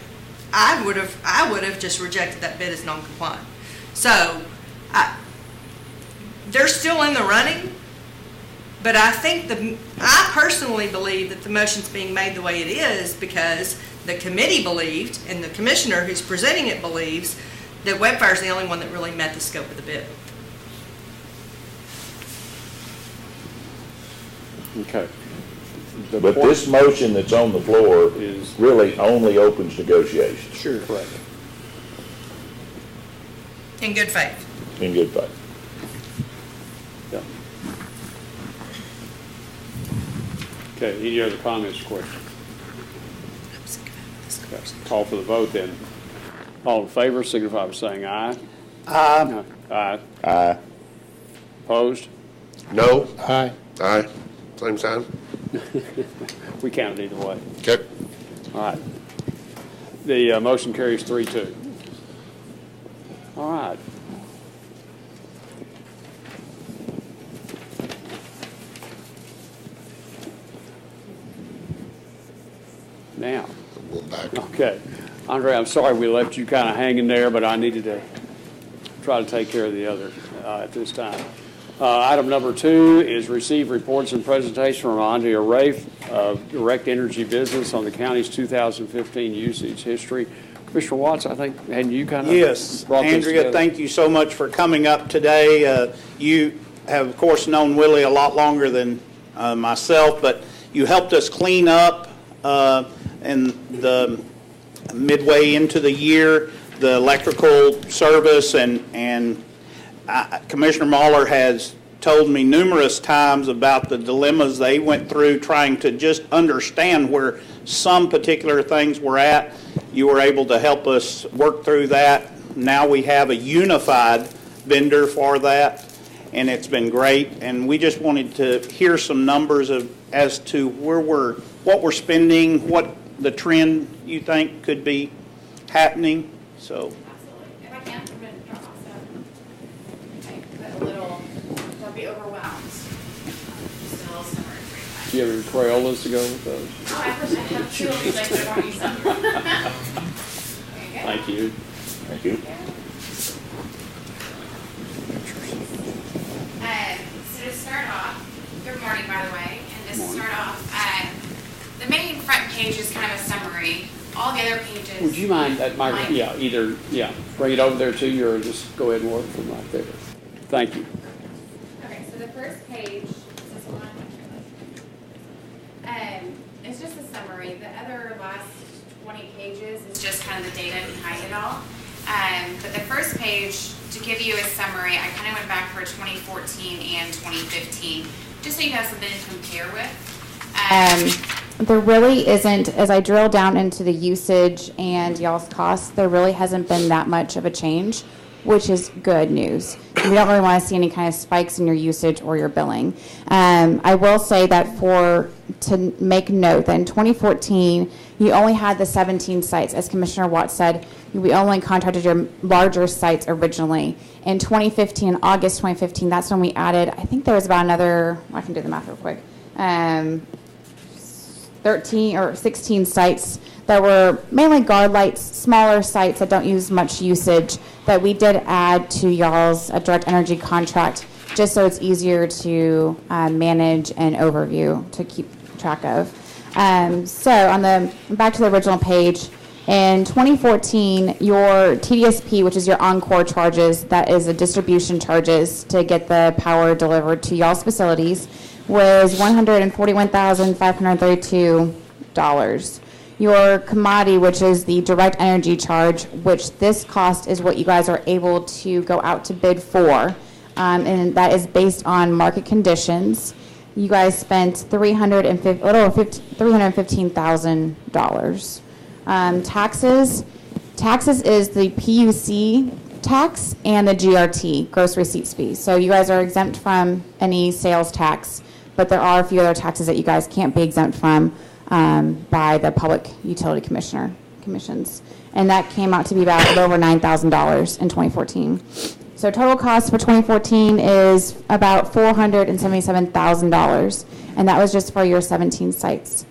[SPEAKER 8] I would have just rejected that bid as non-compliant. So, they're still in the running, but I personally believe that the motion's being made the way it is because the committee believed, and the commissioner who's presenting it believes, that Webfire's the only one that really met the scope of the bid.
[SPEAKER 1] Okay.
[SPEAKER 3] But this motion that's on the floor
[SPEAKER 1] is
[SPEAKER 3] really only opens negotiations.
[SPEAKER 1] Sure. Correct.
[SPEAKER 8] In good faith.
[SPEAKER 3] In good faith.
[SPEAKER 1] Yeah. Okay, any other comments or questions? Okay. Call for the vote then. All in favor, signify by saying aye.
[SPEAKER 4] Aye.
[SPEAKER 1] Aye.
[SPEAKER 3] Aye.
[SPEAKER 2] Uh,
[SPEAKER 1] Opposed?
[SPEAKER 2] No?
[SPEAKER 4] Aye.
[SPEAKER 2] Aye. Same sign?
[SPEAKER 1] We count it either way.
[SPEAKER 2] Okay.
[SPEAKER 1] All right. The motion carries 3-2. All right. Now,
[SPEAKER 2] We'll back.
[SPEAKER 1] okay. Andre, I'm sorry we left you kind of hanging there, but I needed to try to take care of the others at this time. Item number 2 is receive reports and presentation from Andrea Rafe of Direct Energy Business on the county's 2015 usage history. Commissioner Watts, I think, and you kind of
[SPEAKER 7] Yes,
[SPEAKER 1] brought this
[SPEAKER 7] Andrea,
[SPEAKER 1] together.
[SPEAKER 7] thank you so much for coming up today. You have, of course, known Willie a lot longer than myself, but you helped us clean up in the midway into the year, the electrical service, and Commissioner Mahler has told me numerous times about the dilemmas they went through trying to just understand where some particular things were at. You were able to help us work through that. Now we have a unified vendor for that, and it's been great. And we just wanted to hear some numbers as to what we're spending, what the trend you think could be happening. So.
[SPEAKER 9] Absolutely. If I can, I'm going to drop off some. Okay, but a little, don't be overwhelmed. Just a little summary for you guys.
[SPEAKER 1] Do you have any Crayolas to go with those?
[SPEAKER 9] Oh, I wish I had 2 of these, but I don't use them. There you go.
[SPEAKER 1] Thank you.
[SPEAKER 3] Thank you.
[SPEAKER 9] So to start off, good morning, by the way, and just to start off, the main front page is kind of a summary. All the other pages.
[SPEAKER 1] Would you mind that microphone? Yeah, bring it over there to you, or just go ahead and work from right there. Thank you.
[SPEAKER 9] Okay, so the first page, is this one? It's just a summary. The other last 20 pages is just kind of the data behind it all. But the first page, to give you a summary, I kind of went back for 2014 and 2015, just so you have something to compare with.
[SPEAKER 10] There really isn't, as I drill down into the usage and y'all's costs, there really hasn't been that much of a change, which is good news. We don't really want to see any kind of spikes in your usage or your billing. I will say that to make note that in 2014, you only had the 17 sites. As Commissioner Watts said, we only contracted your larger sites originally. In 2015, August 2015, that's when we added, I think there was about another, I can do the math real quick, 13 or 16 sites that were mainly guard lights, smaller sites that don't use much usage, that we did add to y'all's direct energy contract, just so it's easier to manage and overview to keep track of. So back to the original page, in 2014, your TDSP, which is your on-core charges, that is the distribution charges to get the power delivered to y'all's facilities, was $141,532. Your commodity, which is the direct energy charge, which this cost is what you guys are able to go out to bid for, and that is based on market conditions. You guys spent $315,000. Taxes is the PUC tax and the GRT, gross receipts fee. So you guys are exempt from any sales tax, but there are a few other taxes that you guys can't be exempt from by the Public Utility Commissions. And that came out to be about over $9,000 in 2014. So total cost for 2014 is about $477,000, and that was just for your 17 sites.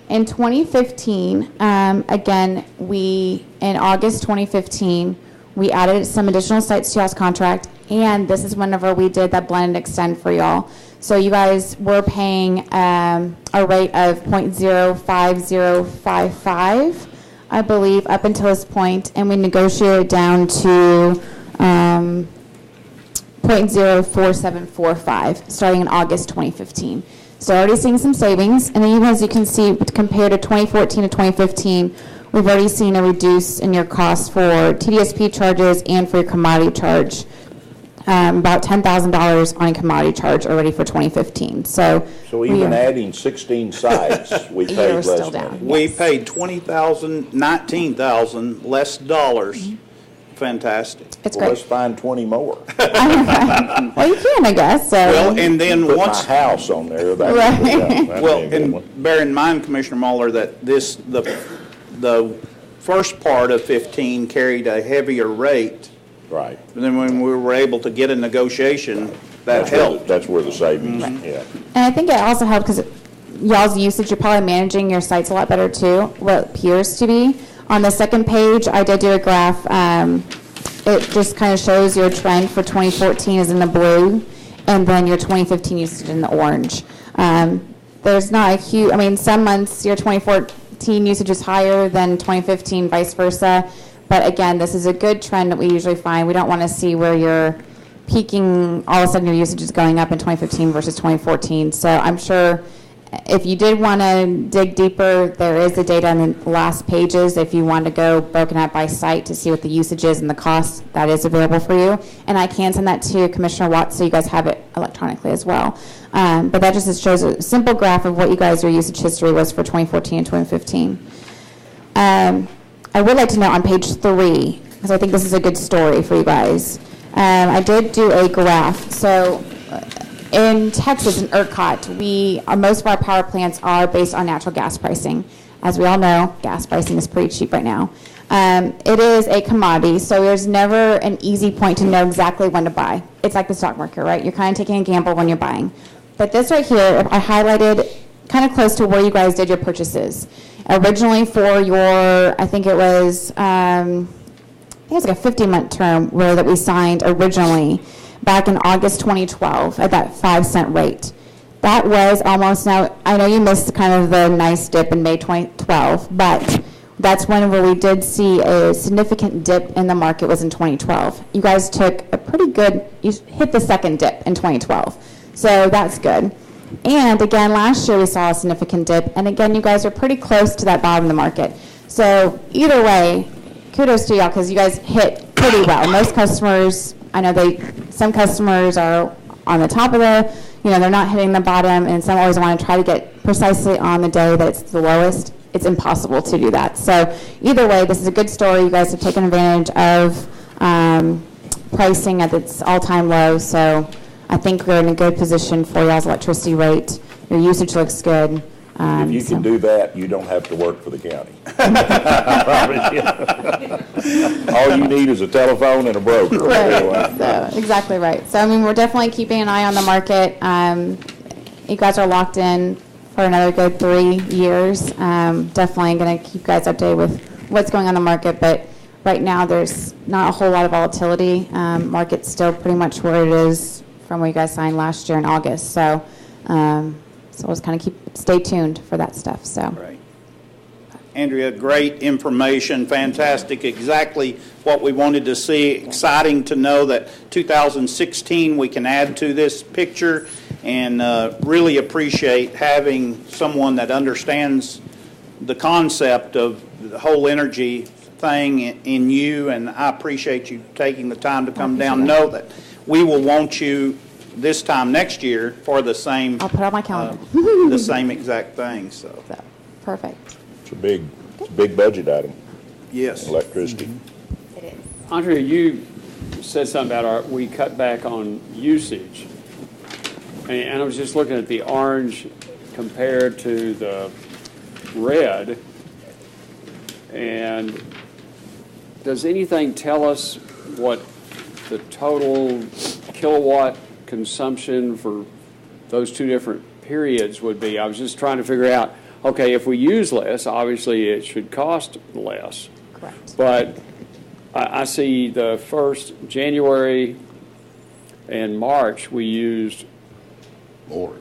[SPEAKER 10] In 2015, again, in August 2015, we added some additional sites to y'all's contract, and this is whenever we did that blend and extend for y'all. So you guys were paying a rate of 0.05055, I believe, up until this point, and we negotiated down to 0.04745, starting in August 2015. So already seeing some savings, and then you guys, you can see compared to 2014 to 2015, we've already seen a reduce in your costs for TDSP charges and for your commodity charge, about $10,000 on a commodity charge already for 2015. So
[SPEAKER 3] even adding 16 sites, we paid less
[SPEAKER 10] still
[SPEAKER 3] money.
[SPEAKER 10] down.
[SPEAKER 7] We
[SPEAKER 10] Yes.
[SPEAKER 7] paid $19,000 less dollars. Fantastic.
[SPEAKER 10] It's
[SPEAKER 3] Well, let's
[SPEAKER 10] great.
[SPEAKER 3] find 20 more.
[SPEAKER 10] Well, you can, I guess. So.
[SPEAKER 7] Well, and then
[SPEAKER 3] Put
[SPEAKER 7] once,
[SPEAKER 3] my house on there. That'd
[SPEAKER 10] Right.
[SPEAKER 3] be that'd
[SPEAKER 7] well,
[SPEAKER 3] be a good
[SPEAKER 7] and
[SPEAKER 3] one.
[SPEAKER 7] bear in mind, Commissioner Muller, that the first part of 15 carried a heavier rate.
[SPEAKER 3] Right.
[SPEAKER 7] And then when we were able to get a negotiation, that helped.
[SPEAKER 3] That's where the savings, yeah.
[SPEAKER 10] And I think it also helped because y'all's usage, you're probably managing your sites a lot better too, what it appears to be. On the second page, I did do a graph. It just kind of shows your trend for 2014 is in the blue, and then your 2015 usage in the orange. There's not a huge, I mean, some months your 2014 usage is higher than 2015, vice versa. But again, this is a good trend that we usually find. We don't want to see where you're peaking, all of a sudden your usage is going up in 2015 versus 2014. So I'm sure if you did want to dig deeper, there is the data on the last pages. If you want to go broken out by site to see what the usage is and the cost, that is available for you. And I can send that to Commissioner Watts so you guys have it electronically as well. But that just shows a simple graph of what you guys, your usage history was for 2014 and 2015. I would like to note on page 3, because I think this is a good story for you guys. I did do a graph. So in Texas, in ERCOT, most of our power plants are based on natural gas pricing. As we all know, gas pricing is pretty cheap right now. It is a commodity, so there's never an easy point to know exactly when to buy. It's like the stock market, right? You're kind of taking a gamble when you're buying. But this right here, I highlighted kind of close to where you guys did your purchases. Originally for your, I think it was like a 50-month term that we signed originally back in August 2012 at that 5-cent rate. That was almost, now I know you missed kind of the nice dip in May 2012, but that's when we did see a significant dip in the market was in 2012. You guys took a pretty good, you hit the second dip in 2012. So that's good. And again, last year we saw a significant dip, and again, you guys are pretty close to that bottom of the market. So either way, kudos to y'all because you guys hit pretty well. Most customers, I know some customers are on the top of they're not hitting the bottom, and some always want to try to get precisely on the day that it's the lowest. It's impossible to do that. So either way, this is a good story. You guys have taken advantage of pricing at its all-time low. So I think we're in a good position for y'all's electricity rate. Your usage looks good.
[SPEAKER 3] If you can do that, you don't have to work for the county. All you need is a telephone and a broker.
[SPEAKER 10] Right. So, exactly right. So, I mean, we're definitely keeping an eye on the market. You guys are locked in for another good 3 years. Definitely going to keep you guys updated with what's going on in the market. But right now, there's not a whole lot of volatility. Market's still pretty much where it is from what you guys signed last year in August. So let's kind of stay tuned for that stuff. So.
[SPEAKER 7] Right. Andrea, great information, fantastic, exactly what we wanted to see. Exciting to know that 2016 we can add to this picture, and really appreciate having someone that understands the concept of the whole energy thing in you, and I appreciate you taking the time to come down. Know that we will want you this time next year for the same.
[SPEAKER 10] I'll put it on my calendar.
[SPEAKER 7] The same exact thing. So
[SPEAKER 10] perfect.
[SPEAKER 3] It's a big It's a big budget item,
[SPEAKER 7] Yes.
[SPEAKER 3] electricity.
[SPEAKER 10] It is.
[SPEAKER 1] Andrea, you said something about we cut back on usage. And I was just looking at the orange compared to the red. And does anything tell us what the total kilowatt consumption for those two different periods would be? I was just trying to figure out, okay, if we use less, obviously it should cost less.
[SPEAKER 10] Correct.
[SPEAKER 1] But I see the first January and March, we used
[SPEAKER 3] More.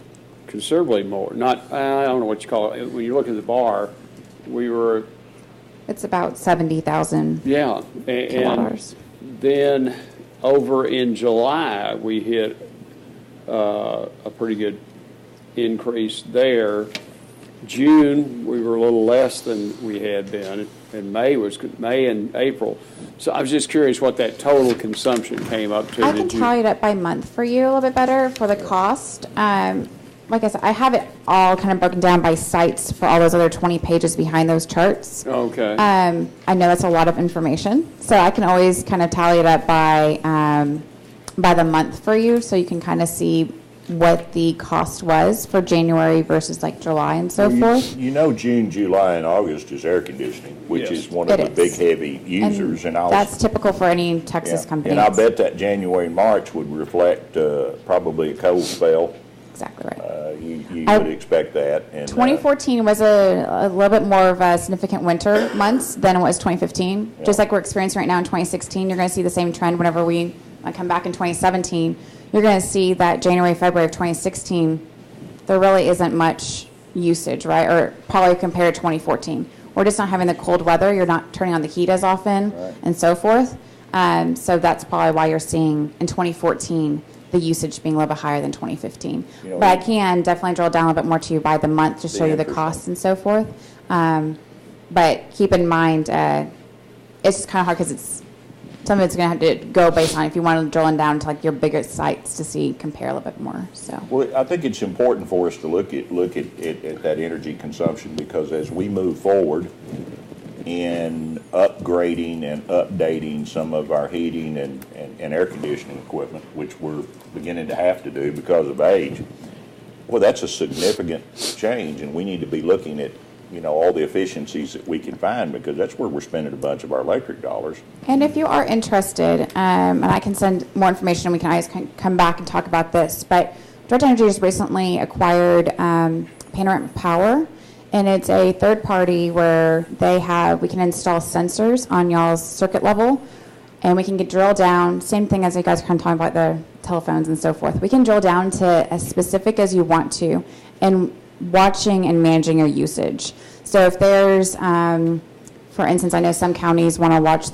[SPEAKER 1] considerably more. Not, I don't know what you call it. When you look at the bar, we were,
[SPEAKER 10] It's about 70,000
[SPEAKER 1] yeah.
[SPEAKER 10] kilowatt
[SPEAKER 1] And
[SPEAKER 10] hours.
[SPEAKER 1] then over in July, we hit a pretty good increase there. June, we were a little less than we had been, and May and April. So I was just curious what that total consumption came up to.
[SPEAKER 10] I can tally it up by month for you a little bit better for the cost. Like I said, I have it all kind of broken down by sites for all those other 20 pages behind those charts.
[SPEAKER 1] Okay.
[SPEAKER 10] I know that's a lot of information, so I can always kind of tally it up by the month for you, so you can kind of see what the cost was for January versus like July and so forth.
[SPEAKER 3] You know, June, July, and August is air conditioning, which
[SPEAKER 1] Yes.
[SPEAKER 3] is one of
[SPEAKER 10] It
[SPEAKER 3] the
[SPEAKER 10] is.
[SPEAKER 3] big, heavy users. And
[SPEAKER 10] That's typical for any Texas
[SPEAKER 3] yeah.
[SPEAKER 10] company.
[SPEAKER 3] And I bet that January and March would reflect probably a cold spell.
[SPEAKER 10] Exactly right.
[SPEAKER 3] You
[SPEAKER 10] I-
[SPEAKER 3] would expect that. And
[SPEAKER 10] 2014 was a little bit more of a significant winter months than it was 2015. Just like we're experiencing right now in 2016, you're going to see the same trend whenever we come back in 2017. You're going to see that January, February of 2016, there really isn't much usage, right? Or probably compared to 2014. We're just not having the cold weather. You're not turning on the heat as often and so forth. So that's probably why you're seeing in 2014 the usage being a little bit higher than 2015.
[SPEAKER 3] You know,
[SPEAKER 10] but I can definitely drill down a little bit more to you by the month to show you the
[SPEAKER 3] interesting.
[SPEAKER 10] costs and so forth. But keep in mind, it's just kind of hard because it's some of it's going to have to go based on if you want to drill down to like your bigger sites to see compare a little bit more. So
[SPEAKER 3] Well, I think it's important for us to look at that energy consumption, because as we move forward in upgrading and updating some of our heating and air conditioning equipment, which we're beginning to have to do because of age, well, that's a significant change, and we need to be looking at, you know, all the efficiencies that we can find, because that's where we're spending a bunch of our electric dollars.
[SPEAKER 10] and if you are interested, and I can send more information, and we can always come back and talk about this. But Direct Energy just recently acquired Panoramic Power, and it's a third party where we can install sensors on y'all's circuit level, and we can drill down. Same thing as you guys are kind of talking about the telephones and so forth. We can drill down to as specific as you want to, and watching and managing your usage. So if there's, for instance, I know some counties want to watch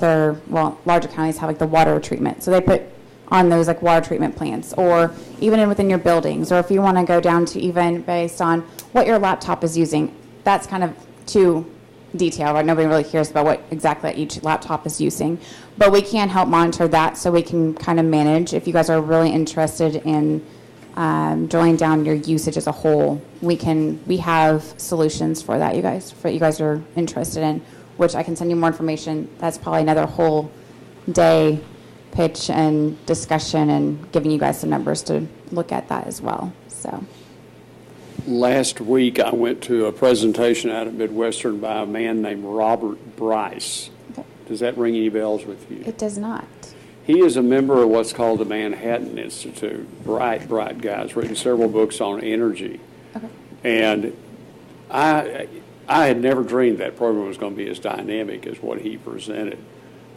[SPEAKER 10] larger counties have like the water treatment. So they put on those like water treatment plants, or even within your buildings, or if you want to go down to even based on what your laptop is using. That's kind of too detailed, right? Nobody really cares about what exactly each laptop is using. But we can help monitor that so we can kind of manage. If you guys are really interested in drilling down your usage as a whole, we have solutions for that, you guys are interested in, which I can send you more information. That's probably another whole day pitch and discussion, and giving you guys some numbers to look at that as well. So
[SPEAKER 1] Last week, I went to a presentation out at Midwestern by a man named Robert Bryce.
[SPEAKER 10] Okay.
[SPEAKER 1] Does that ring any bells with you?
[SPEAKER 10] it does not.
[SPEAKER 1] He is a member of what's called the Manhattan Institute. Bright guy. He's written several books on energy.
[SPEAKER 10] Okay.
[SPEAKER 1] And I had never dreamed that program was going to be as dynamic as what he presented,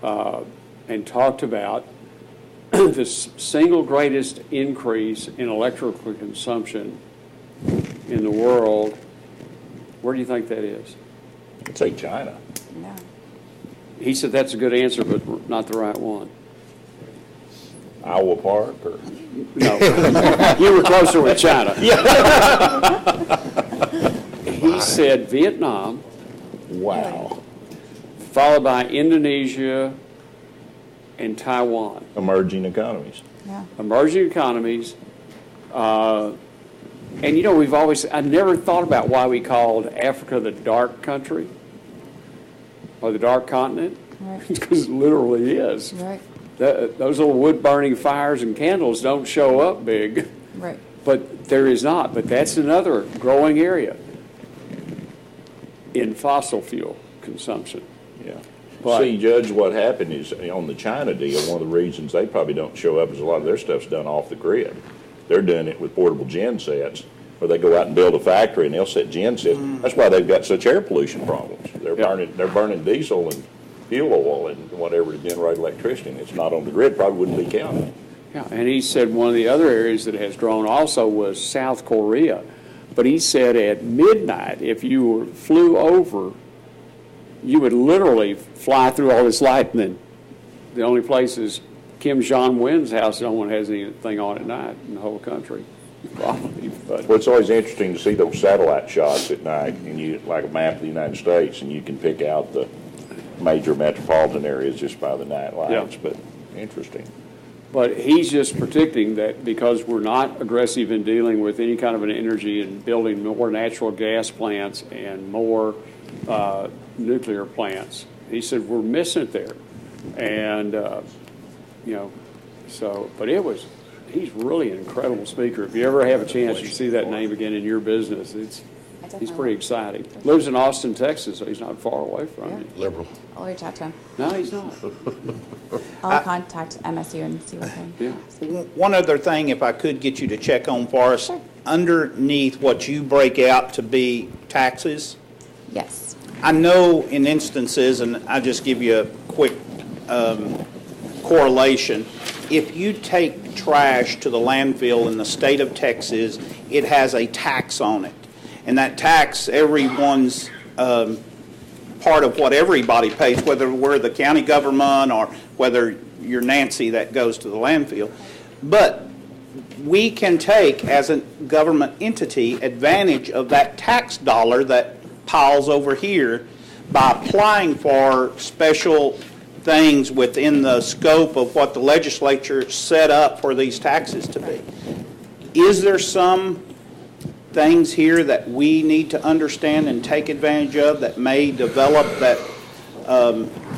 [SPEAKER 1] and talked about the single greatest increase in electrical consumption in the world. Where do you think that is?
[SPEAKER 3] I'd say China.
[SPEAKER 10] No.
[SPEAKER 1] He said that's a good answer, but not the right one.
[SPEAKER 3] Iowa Park, or
[SPEAKER 1] No, you were closer with China. He said Vietnam,
[SPEAKER 3] wow,
[SPEAKER 1] followed by Indonesia and Taiwan.
[SPEAKER 3] emerging economies.
[SPEAKER 10] Yeah.
[SPEAKER 1] Emerging economies. And you know, I never thought about why we called Africa the dark country. or the Dark Continent,
[SPEAKER 10] Right.
[SPEAKER 1] because it literally is.
[SPEAKER 10] Right,
[SPEAKER 1] Those little wood-burning fires and candles don't show up big,
[SPEAKER 10] right.
[SPEAKER 1] but there is not. But that's another growing area in fossil fuel consumption.
[SPEAKER 3] Yeah.
[SPEAKER 1] But-
[SPEAKER 3] See, Judge, what happened is, on the China deal, one of the reasons they probably don't show up is a lot of their stuff's done off the grid. They're doing it with portable gen sets, where they go out and build a factory and they'll set gen sets. That's why they've got such air pollution problems. They're burning diesel and fuel oil and whatever to generate electricity, and it's not on the grid, probably wouldn't be counted.
[SPEAKER 1] Yeah, and he said one of the other areas that has grown also was South Korea. But he said at midnight, if you flew over, you would literally fly through all this light, and then the only place is Kim Jong-un's house. No one has anything on at night in the whole country, probably. But
[SPEAKER 3] Well, it's always interesting to see those satellite shots at night, and you, like a map of the United States, and you can pick out the major metropolitan areas just by the night lights,
[SPEAKER 1] Yeah.
[SPEAKER 3] but interesting.
[SPEAKER 1] But he's just predicting that because we're not aggressive in dealing with any kind of an energy and building more natural gas plants and more nuclear plants, he said we're missing it there. And, but he's really an incredible speaker. If you ever have a chance, you see that name again in your business, he's pretty exciting. Lives in Austin, Texas, so he's not far away from you.
[SPEAKER 2] Liberal.
[SPEAKER 10] I'll reach out to him.
[SPEAKER 1] No, he's not.
[SPEAKER 10] I'll contact MSU and see what they.
[SPEAKER 1] Yeah.
[SPEAKER 7] One other thing, if I could get you to check on for us,
[SPEAKER 10] Sure.
[SPEAKER 7] underneath what you break out to be taxes,
[SPEAKER 10] Yes.
[SPEAKER 7] I know in instances, and I'll just give you a quick correlation, if you take trash to the landfill in the state of Texas, it has a tax on it. And that tax, everyone's part of what everybody pays, whether we're the county government or whether you're Nancy that goes to the landfill. But we can take, as a government entity, advantage of that tax dollar that piles over here by applying for special things within the scope of what the legislature set up for these taxes to be. Is there some things here that we need to understand and take advantage of that may develop that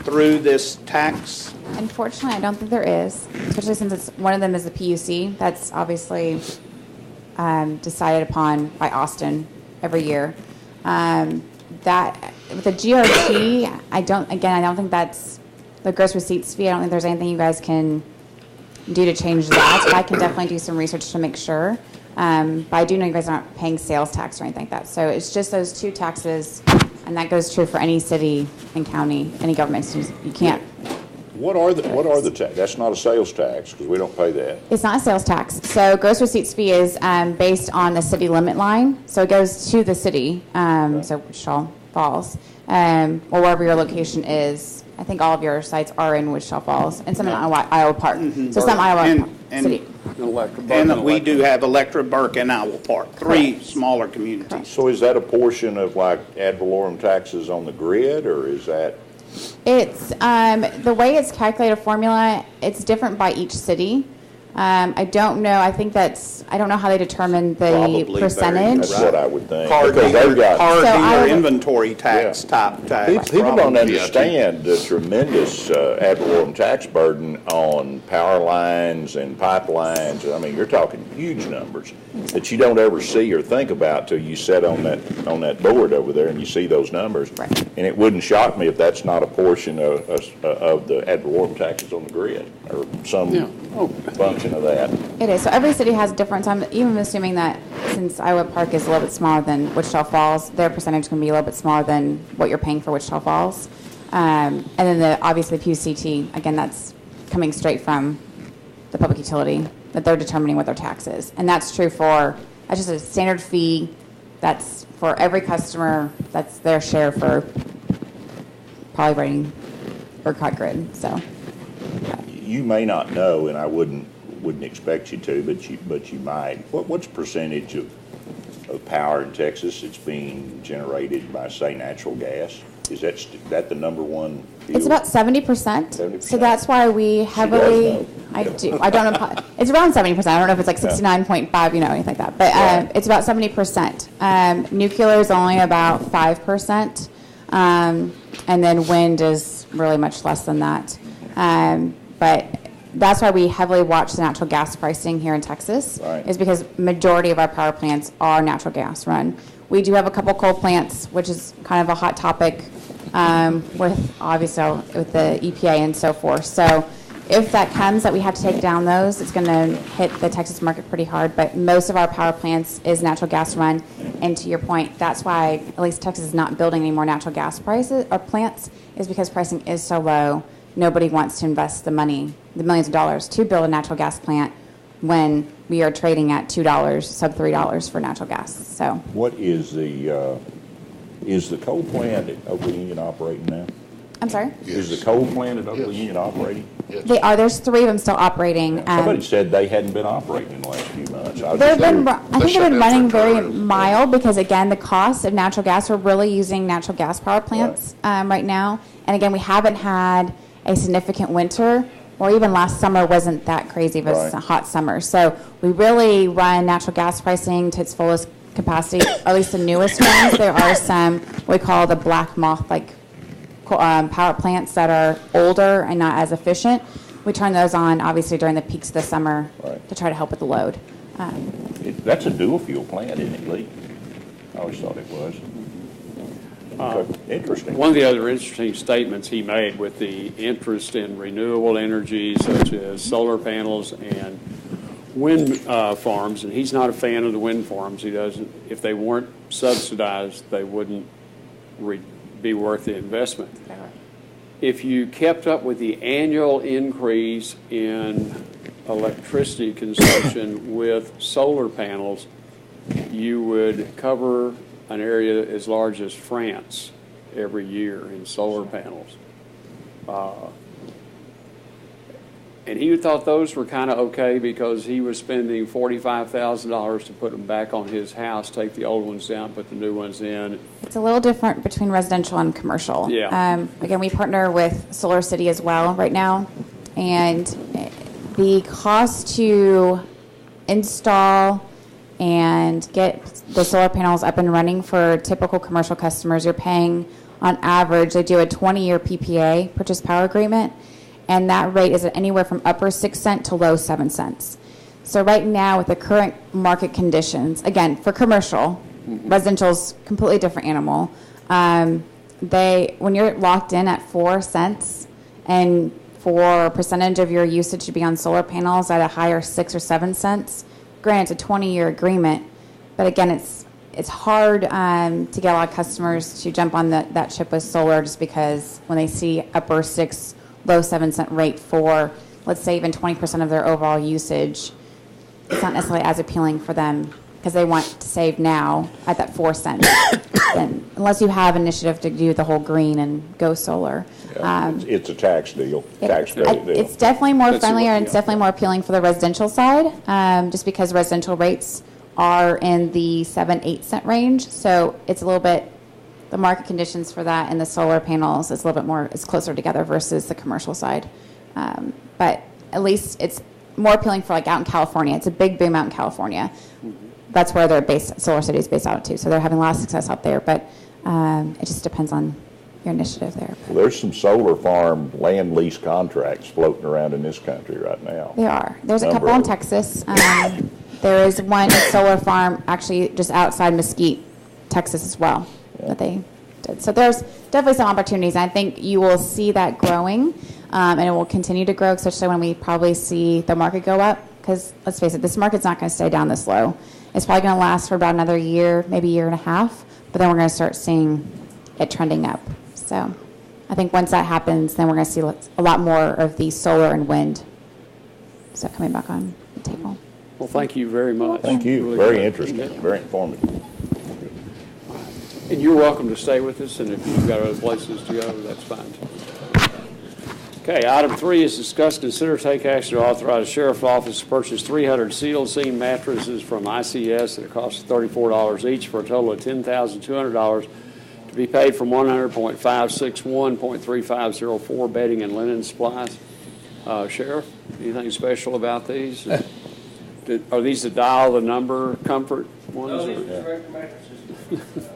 [SPEAKER 7] through this tax?
[SPEAKER 10] Unfortunately, I don't think there is, especially since one of them is the PUC. That's obviously decided upon by Austin every year. That with the GRT, I don't think that's the gross receipts fee. I don't think there's anything you guys can do to change that. But I can definitely do some research to make sure. But I do know you guys aren't paying sales tax or anything like that. So it's just those two taxes, and that goes true for any city and county, any government. You can't.
[SPEAKER 3] What are the tax? That's not a sales tax, because we don't pay that.
[SPEAKER 10] It's not a sales tax. So gross receipts fee is based on the city limit line. So it goes to the city, so Wichita Falls, or wherever your location is. I think all of your sites are in Wichita Falls, and some in Iowa Park. So some Iowa City.
[SPEAKER 7] And we do have Electra, Burke, and Iowa Park, three smaller communities.
[SPEAKER 3] So is that a portion of like ad valorem taxes on the grid, or is that?
[SPEAKER 10] It's the way it's calculated formula. It's different by each city. I don't know. I don't know how they determine the
[SPEAKER 7] Probably
[SPEAKER 10] percentage.
[SPEAKER 3] That's what I would think.
[SPEAKER 7] Car
[SPEAKER 3] Because they've got-
[SPEAKER 7] dealer inventory tax type tax.
[SPEAKER 3] People don't
[SPEAKER 7] probably.
[SPEAKER 3] understand the tremendous ad valorem tax burden on power lines and pipelines. I mean, you're talking huge numbers that you don't ever see or think about till you sit on that board over there and you see those numbers.
[SPEAKER 10] Right.
[SPEAKER 3] And it wouldn't shock me if that's not a portion of the ad valorem taxes on the grid or some function of that.
[SPEAKER 10] It is. So every city has a different time. Even assuming that since Iowa Park is a little bit smaller than Wichita Falls, their percentage can be a little bit smaller than what you're paying for Wichita Falls. And then obviously PUCT, again, that's coming straight from the public utility, that they're determining what their tax is. And that's true that's just a standard fee. That's for every customer. That's their share for poly rating or ERCOT grid. So
[SPEAKER 3] You may not know, and I wouldn't expect you to, but you might. What's the percentage of power in Texas that's being generated by, say, natural gas? Is that the number one fuel?
[SPEAKER 10] it's about 70%.
[SPEAKER 3] 70%.
[SPEAKER 10] So that's why we heavily.
[SPEAKER 3] know.
[SPEAKER 10] I do. I don't know. It's around 70%. I don't know if it's like 69.5, anything like that. But
[SPEAKER 3] Right.
[SPEAKER 10] it's about 70%. Nuclear is only about 5%. and then wind is really much less than that. But that's why we heavily watch the natural gas pricing here in Texas,
[SPEAKER 3] Right.
[SPEAKER 10] is because majority of our power plants are natural gas run. We do have a couple coal plants, which is kind of a hot topic with obviously with the EPA and so forth. So if that comes that we have to take down those, it's going to hit the Texas market pretty hard. But most of our power plants is natural gas run. And to your point, that's why at least Texas is not building any more natural gas prices or plants, is because pricing is so low. Nobody wants to invest the money, the millions of dollars, to build a natural gas plant when we are trading at $2, sub $3 for natural gas. So
[SPEAKER 3] What is the coal plant at Oklahoma Union operating now?
[SPEAKER 10] I'm sorry?
[SPEAKER 3] Is the coal plant at Oklahoma Union operating?
[SPEAKER 10] They are. There's 3 of them still operating.
[SPEAKER 3] Somebody said they hadn't been operating in the last few months. I
[SPEAKER 10] I think they've
[SPEAKER 2] shut
[SPEAKER 10] been
[SPEAKER 2] down
[SPEAKER 10] running
[SPEAKER 2] for a
[SPEAKER 10] very
[SPEAKER 2] turn.
[SPEAKER 10] mild because, again, the cost of natural gas, we're really using natural gas power plants right now. And again, we haven't had a significant winter, or even last summer wasn't that crazy of a
[SPEAKER 3] Right.
[SPEAKER 10] hot summer. So we really run natural gas pricing to its fullest capacity, or at least the newest ones. There are some we call the black moth, like power plants that are older and not as efficient. We turn those on, obviously, during the peaks of the summer
[SPEAKER 3] Right.
[SPEAKER 10] to try to help with the load.
[SPEAKER 3] That's a dual fuel plant, isn't it, Lee? I always thought it was. Okay. Interesting.
[SPEAKER 1] One of the other interesting statements he made with the interest in renewable energy, such as solar panels and wind farms, and he's not a fan of the wind farms. He doesn't. If they weren't subsidized, they wouldn't be worth the investment. If you kept up with the annual increase in electricity consumption with solar panels, you would cover an area as large as France every year in solar panels. And he thought those were kind of okay because he was spending $45,000 to put them back on his house, take the old ones down, put the new ones in.
[SPEAKER 10] It's a little different between residential and commercial.
[SPEAKER 1] Yeah.
[SPEAKER 10] Again, we partner with Solar City as well right now, and the cost to install and get the solar panels up and running for typical commercial customers, you're paying on average, they do a 20-year PPA, purchase power agreement, and that rate is anywhere from upper 6 cents to low 7 cents. So right now, with the current market conditions, again, for commercial, residential's completely different animal. When you're locked in at 4 cents, and for a percentage of your usage to be on solar panels at a higher 6 or 7 cents, granted, it's a 20-year agreement, but again, it's hard to get a lot of customers to jump on that ship with solar, just because when they see upper 6, low 7 cent rate for, let's say, even 20% of their overall usage, it's not necessarily as appealing for them because they want to save now at that 4 cents. Then, unless you have initiative to do the whole green and go solar.
[SPEAKER 3] It's a tax deal, tax credit deal.
[SPEAKER 10] It's definitely more
[SPEAKER 1] That's
[SPEAKER 10] friendlier,
[SPEAKER 1] what-
[SPEAKER 10] and it's
[SPEAKER 1] yeah.
[SPEAKER 10] definitely more appealing for the residential side, just because residential rates are in the 7-8 cent range. So it's a little bit, the market conditions for that and the solar panels is a little bit more, it's closer together versus the commercial side. But at least it's more appealing for like out in California. It's a big boom out in California. That's where they're based, Solar City is based out of too. So they're having a lot of success out there, but it just depends on your initiative there.
[SPEAKER 3] Well, there's some solar farm land lease contracts floating around in this country right now.
[SPEAKER 10] There are. There's a
[SPEAKER 3] Number
[SPEAKER 10] couple in
[SPEAKER 3] of-
[SPEAKER 10] Texas. There is one solar farm actually just outside Mesquite, Texas as well, that they did. So there's definitely some opportunities. I think you will see that growing, and it will continue to grow, especially when we probably see the market go up. Because let's face it, this market's not going to stay down this low. It's probably going to last for about another year, maybe a year and a half, but then we're going to start seeing it trending up. So I think once that happens, then we're going to see a lot more of the solar and wind stuff coming back on the table.
[SPEAKER 1] Well, thank you very much.
[SPEAKER 3] Thank you,
[SPEAKER 1] Really
[SPEAKER 3] very
[SPEAKER 1] good.
[SPEAKER 3] interesting, very informative.
[SPEAKER 1] And you're welcome to stay with us, and if you've got other places to go, that's fine. Okay, item 3 is discuss, consider, take action to authorize the sheriff's office to purchase 300 sealed seam mattresses from ICS at a cost of $34 each for a total of $10,200 to be paid from 100.561.3504 bedding and linen supplies. Sheriff, anything special about these? Are these the dial the number comfort ones?
[SPEAKER 11] No,
[SPEAKER 1] or-
[SPEAKER 11] these are regular mattresses.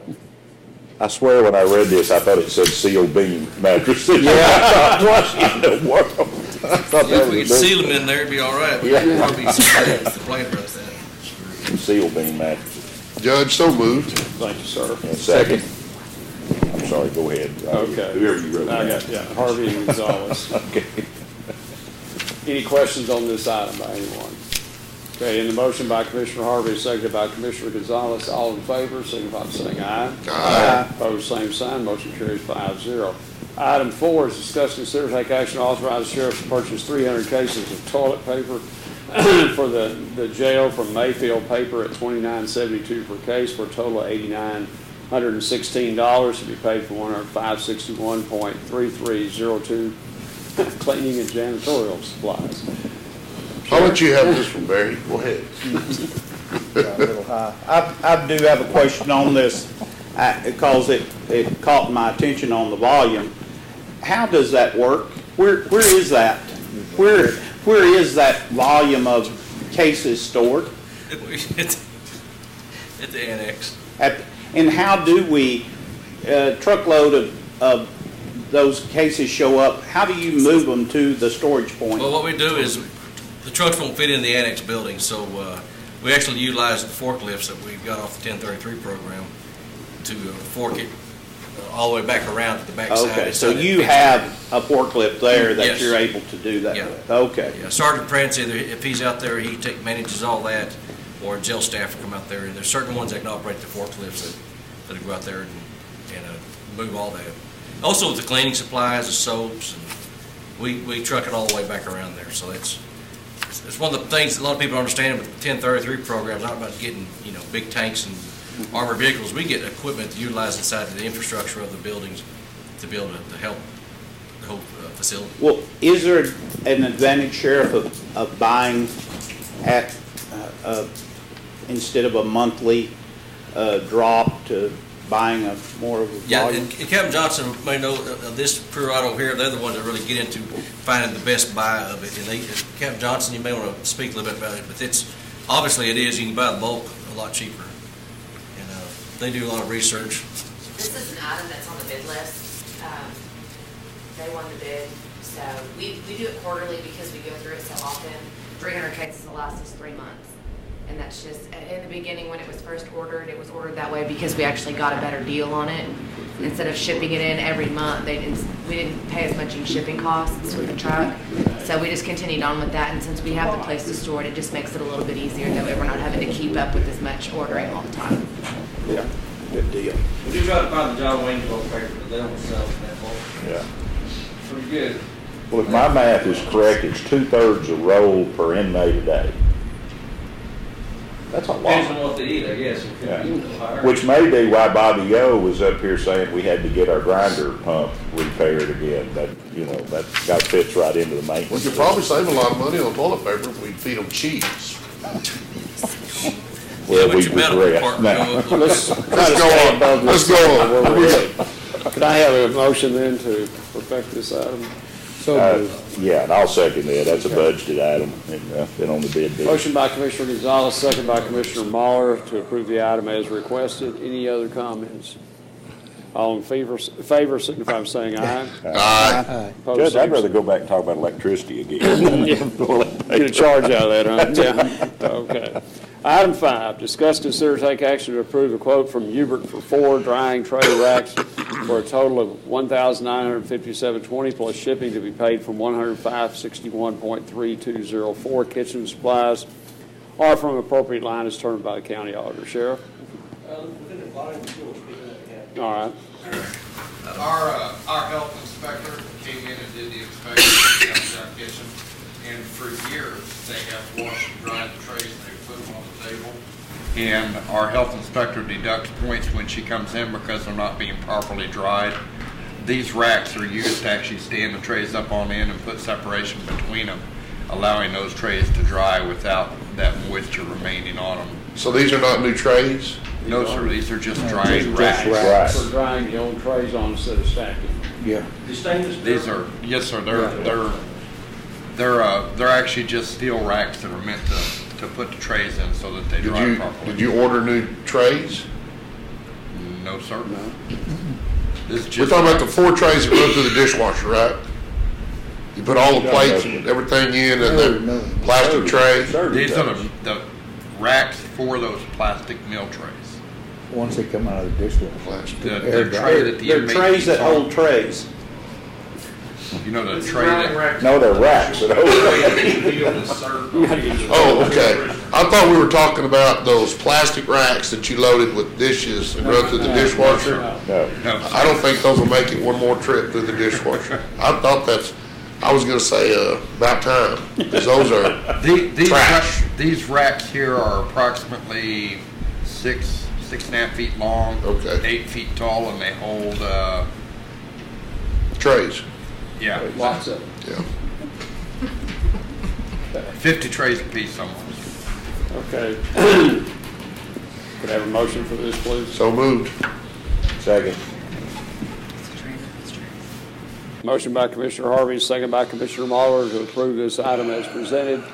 [SPEAKER 3] I swear when I read this, I thought it said seal beam mattresses. Yeah. What in the world? I thought that
[SPEAKER 11] If we
[SPEAKER 3] was
[SPEAKER 11] could
[SPEAKER 3] a
[SPEAKER 11] seal them in there, it'd be all right.
[SPEAKER 3] Yeah.
[SPEAKER 11] There'd probably be some complaint about that.
[SPEAKER 3] seal beam mattresses.
[SPEAKER 2] Judge, so moved.
[SPEAKER 1] Thank you, sir.
[SPEAKER 3] And second. I'm sorry, go ahead.
[SPEAKER 1] Okay.
[SPEAKER 3] Whoever you wrote
[SPEAKER 1] I
[SPEAKER 3] down.
[SPEAKER 1] got, yeah, Harvey and Gonzalez.
[SPEAKER 3] Okay.
[SPEAKER 1] Any questions on this item by anyone? Okay, in the motion by Commissioner Harvey, seconded by Commissioner Gonzalez, all in favor, signify by saying aye.
[SPEAKER 2] Aye.
[SPEAKER 1] Opposed, same sign, motion carries 5-0. Item 4 is discuss, consider, take action, to authorize the sheriff to purchase 300 cases of toilet paper for the jail from Mayfield Paper at $29.72 per case for a total of $8,916 to be paid for $105.61.3302 cleaning and janitorial supplies.
[SPEAKER 2] I'll let you have this one, Barry. Go ahead.
[SPEAKER 7] A little high. I do have a question on this, because it caught my attention on the volume. How does that work? Where is that? Where is that volume of cases stored?
[SPEAKER 11] It's at the annex.
[SPEAKER 7] And how do we, truckload of those cases show up, how do you move them to the storage point?
[SPEAKER 11] Well, what we do is, the trucks won't fit in the annex building, so we actually utilize the forklifts that we got off the 1033 program to fork it all the way back around to the back side.
[SPEAKER 7] Okay, so you have a forklift there that
[SPEAKER 11] Yes.
[SPEAKER 7] you're able to do that
[SPEAKER 11] Yeah.
[SPEAKER 7] with? Okay.
[SPEAKER 11] Yeah, Sergeant Prince, either if he's out there, he manages all that, or jail staff will come out there, and there's certain ones that can operate the forklifts that go out there and move all that. Also with the cleaning supplies, the soaps, and we truck it all the way back around there, so it's one of the things that a lot of people don't understand with the 1033 program. It's not about getting, big tanks and armored vehicles. We get equipment to utilize inside the infrastructure of the buildings to be able to help the whole facility.
[SPEAKER 7] Well, is there an advantage, Sheriff, of buying at, instead of a monthly drop to buying a more of a
[SPEAKER 11] Yeah,
[SPEAKER 7] volume?
[SPEAKER 11] and Captain Johnson may know this crew right over here, they're the ones that really get into finding the best buy of it. And Captain Johnson, you may want to speak a little bit about it, but obviously it is, you can buy the bulk a lot cheaper. And they do a lot of research.
[SPEAKER 12] This is an item that's on the bid list. They won the bid, so we do it quarterly because we go through it so often. 300 cases will last us 3 months. And that's just, in the beginning when it was first ordered, it was ordered that way because we actually got a better deal on it. Instead of shipping it in every month, we didn't pay as much in shipping costs with the truck. So we just continued on with that, and since we have the place to store it, it just makes it a little bit easier. That way we're not having to keep up with as much ordering all the time.
[SPEAKER 7] Yeah, good deal.
[SPEAKER 11] We do try to find the John Wayne bulk paper, but they don't sell in that bulk.
[SPEAKER 3] Yeah.
[SPEAKER 11] Pretty good.
[SPEAKER 3] Well, if my math is correct, it's 2/3 a roll per inmate a day. That's a
[SPEAKER 11] Depends
[SPEAKER 3] lot.
[SPEAKER 11] on what they eat, I guess. It could be a little higher.
[SPEAKER 3] Which may be why Bobby O was up here saying we had to get our grinder pump repaired again. That got fits right into the
[SPEAKER 2] We
[SPEAKER 3] maintenance.
[SPEAKER 2] could probably save a lot of money on toilet paper if we feed them cheese.
[SPEAKER 3] Well,
[SPEAKER 11] but
[SPEAKER 3] we
[SPEAKER 11] your medical
[SPEAKER 3] regret.
[SPEAKER 11] department
[SPEAKER 3] No.
[SPEAKER 11] go up.
[SPEAKER 1] Let's
[SPEAKER 2] Let's go on. Let's go on.
[SPEAKER 1] Where we're at. Could I have a motion then to perfect this item?
[SPEAKER 4] So moved.
[SPEAKER 3] Yeah, and I'll second that. That's a budgeted item and been on the bid.
[SPEAKER 1] Motion by Commissioner Gonzalez, second by Commissioner Mahler to approve the item as requested. Any other comments? All in favor signify by saying aye.
[SPEAKER 2] Aye.
[SPEAKER 1] Opposed,
[SPEAKER 3] Judge,
[SPEAKER 1] same
[SPEAKER 3] I'd rather go back and talk about electricity again.
[SPEAKER 1] Get a charge out of that, huh? Yeah. Okay. Item 5, discuss, consider, take action to approve a quote from Hubert for 4 drying tray racks for a total of $1,957.20 plus shipping to be paid from $105.61.3204 kitchen supplies or from appropriate line as determined by the county auditor. Sheriff?
[SPEAKER 6] Within the volume, we'll speak of that.
[SPEAKER 1] All right.
[SPEAKER 13] Our health inspector came in and did the inspection of our kitchen, and for years, they have washed and dried the trays, and they put them on the table. And our health inspector deducts points when she comes in because they're not being properly dried. These racks are used to actually stand the trays up on end and put separation between them, allowing those trays to dry without that moisture remaining on them.
[SPEAKER 2] So these are not new trays?
[SPEAKER 13] No, sir, these are just drying
[SPEAKER 3] Just
[SPEAKER 13] racks.
[SPEAKER 3] racks.
[SPEAKER 1] For drying the old trays on instead of stacking.
[SPEAKER 4] Yeah.
[SPEAKER 1] The stainless steel?
[SPEAKER 13] These are, yes, sir, they're actually just steel racks that are meant to put the trays in so that they dry properly.
[SPEAKER 2] Did you order new trays?
[SPEAKER 13] No, sir. This is
[SPEAKER 2] We're
[SPEAKER 13] just.
[SPEAKER 2] talking about the 4 trays that go through the dishwasher, right? You put all the plates and everything in and the plastic tray.
[SPEAKER 13] These are the racks for those plastic meal trays.
[SPEAKER 4] Once they come out of the dishwasher.
[SPEAKER 13] The tray that the
[SPEAKER 7] They're
[SPEAKER 13] inmate
[SPEAKER 7] trays
[SPEAKER 13] eats
[SPEAKER 7] that
[SPEAKER 13] on.
[SPEAKER 7] hold trays.
[SPEAKER 13] You know, the tray that.
[SPEAKER 3] No, they're racks.
[SPEAKER 2] Oh, okay. I thought we were talking about those plastic racks that you loaded with dishes and run through the dishwasher.
[SPEAKER 3] No.
[SPEAKER 2] I don't think those will make it one more trip through the dishwasher. I was gonna say, about time, because those are trash.
[SPEAKER 13] These racks here are approximately 6.5 feet long.
[SPEAKER 2] Okay.
[SPEAKER 13] 8 feet tall, and they hold,
[SPEAKER 2] Trays.
[SPEAKER 13] yeah.
[SPEAKER 1] Lots of them.
[SPEAKER 2] Yeah.
[SPEAKER 13] 50 trays apiece almost.
[SPEAKER 1] Okay. Could I have a motion for this, please?
[SPEAKER 2] So moved.
[SPEAKER 3] Second.
[SPEAKER 1] Motion by Commissioner Harvey, second by Commissioner Muller to approve this item as presented.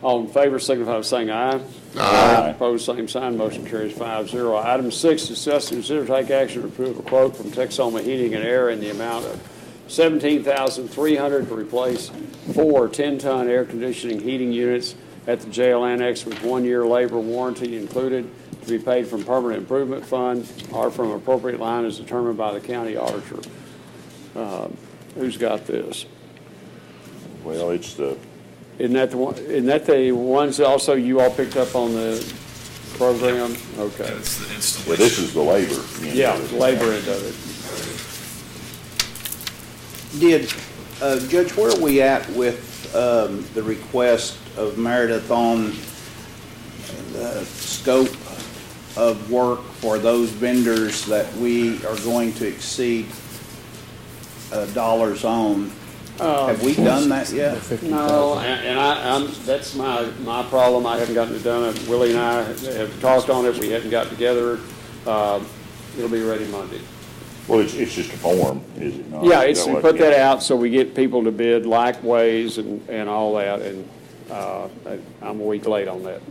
[SPEAKER 1] All in favor, signify by saying aye.
[SPEAKER 2] Aye.
[SPEAKER 1] Opposed, same sign. Motion carries 5-0. Item 6, discuss and consider take action to approve a quote from Texoma Heating and Air in the amount of $17,300 to replace 4 10-ton air conditioning heating units at the jail annex with 1-year labor warranty included, to be paid from permanent improvement fund or from appropriate line as determined by the county auditor. Who's got this?
[SPEAKER 3] Well, it's the,
[SPEAKER 1] Isn't that the ones that also you all picked up on the program? Okay.
[SPEAKER 11] It's the
[SPEAKER 3] well,
[SPEAKER 11] installation.
[SPEAKER 3] this is the labor.
[SPEAKER 1] Yeah, labor end of it.
[SPEAKER 7] Did, Judge, where are we at with the request of Meredith on the scope of work for those vendors that we are going to exceed dollars on? Have we done that yet?
[SPEAKER 1] No, and that's my problem. I haven't gotten it done. Willie and I have talked on it. We haven't got together. It'll be ready Monday.
[SPEAKER 3] Well, it's just a form, is it not?
[SPEAKER 1] Yeah,
[SPEAKER 3] Is
[SPEAKER 1] it's
[SPEAKER 3] that
[SPEAKER 1] to
[SPEAKER 3] what-
[SPEAKER 1] put that out so we get people to bid like ways and all that, and I'm a week late on that.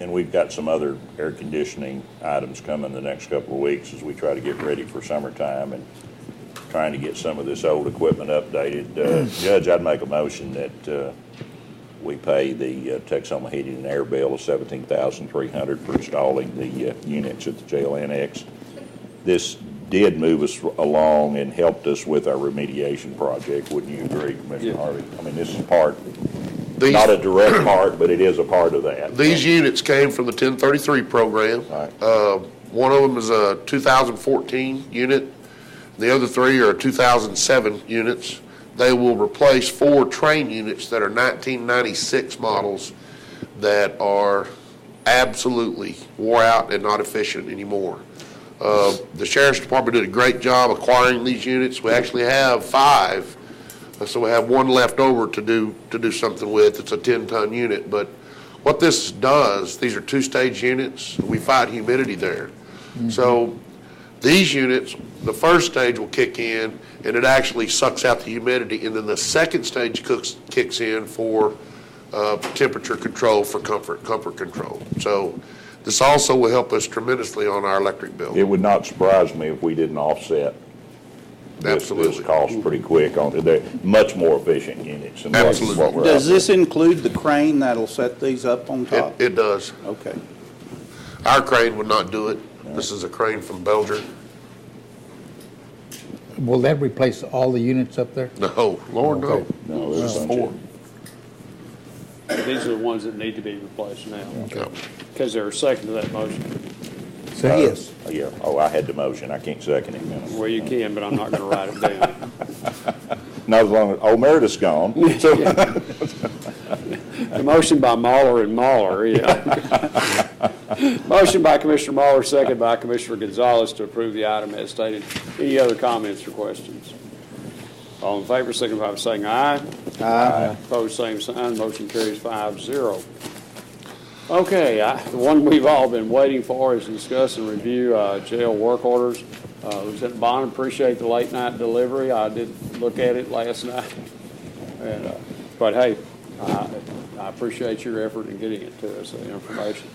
[SPEAKER 3] And we've got some other air conditioning items coming the next couple of weeks as we try to get ready for summertime and trying to get some of this old equipment updated. Judge, I'd make a motion that we pay the Texoma Heating and Air bill of $17,300 for installing the units at the jail annex. This did move us along and helped us with our remediation project. Wouldn't you agree, Commissioner Harvey? I mean, this is part, not a direct part, but it is a part of that.
[SPEAKER 2] These units came from the 1033 program.
[SPEAKER 3] Right.
[SPEAKER 2] One of them is a 2014 unit. The other 3 are 2007 units. They will replace 4 train units that are 1996 models that are absolutely wore out and not efficient anymore. The Sheriff's Department did a great job acquiring these units. We actually have 5, so we have 1 left over to do something with. It's a 10-ton unit, but what this does, these are 2-stage units. We fight humidity there. Mm-hmm. So these units, the first stage will kick in, and it actually sucks out the humidity, and then the second stage kicks in for temperature control, for comfort control. So this also will help us tremendously on our electric bill.
[SPEAKER 3] It would not surprise me if we didn't offset this cost pretty quick on it. They're much more efficient units. Than
[SPEAKER 2] Absolutely.
[SPEAKER 3] what we're
[SPEAKER 7] Does
[SPEAKER 3] out
[SPEAKER 7] this include the crane that'll set these up on top?
[SPEAKER 2] It does.
[SPEAKER 7] Okay.
[SPEAKER 2] Our crane would not do it. This is a crane from Belgium.
[SPEAKER 4] Will that replace all the units up there?
[SPEAKER 2] No, Lord, no.
[SPEAKER 4] Okay.
[SPEAKER 3] No, there's a bunch
[SPEAKER 2] 4.
[SPEAKER 1] These are the ones that need to be replaced now,
[SPEAKER 2] Yeah.
[SPEAKER 1] because they're second to that motion.
[SPEAKER 4] Say yes.
[SPEAKER 3] Yeah, oh, I had the motion, I can't second it.
[SPEAKER 1] Well, you can, but I'm not gonna write them down.
[SPEAKER 3] Not as long as, oh, Meredith's gone. So,
[SPEAKER 1] The motion by Mahler and Mahler, yeah. Motion by Commissioner Mahler, second by Commissioner Gonzalez to approve the item as stated. Any other comments or questions? All in favor, signify by saying aye.
[SPEAKER 7] Aye.
[SPEAKER 1] Opposed, same sign. Motion carries 5-0. Okay, the one we've all been waiting for is discuss and review jail work orders. Lieutenant Bond, appreciate the late night delivery. I did look at it last night. And, but hey, I appreciate your effort in getting it to us, the information.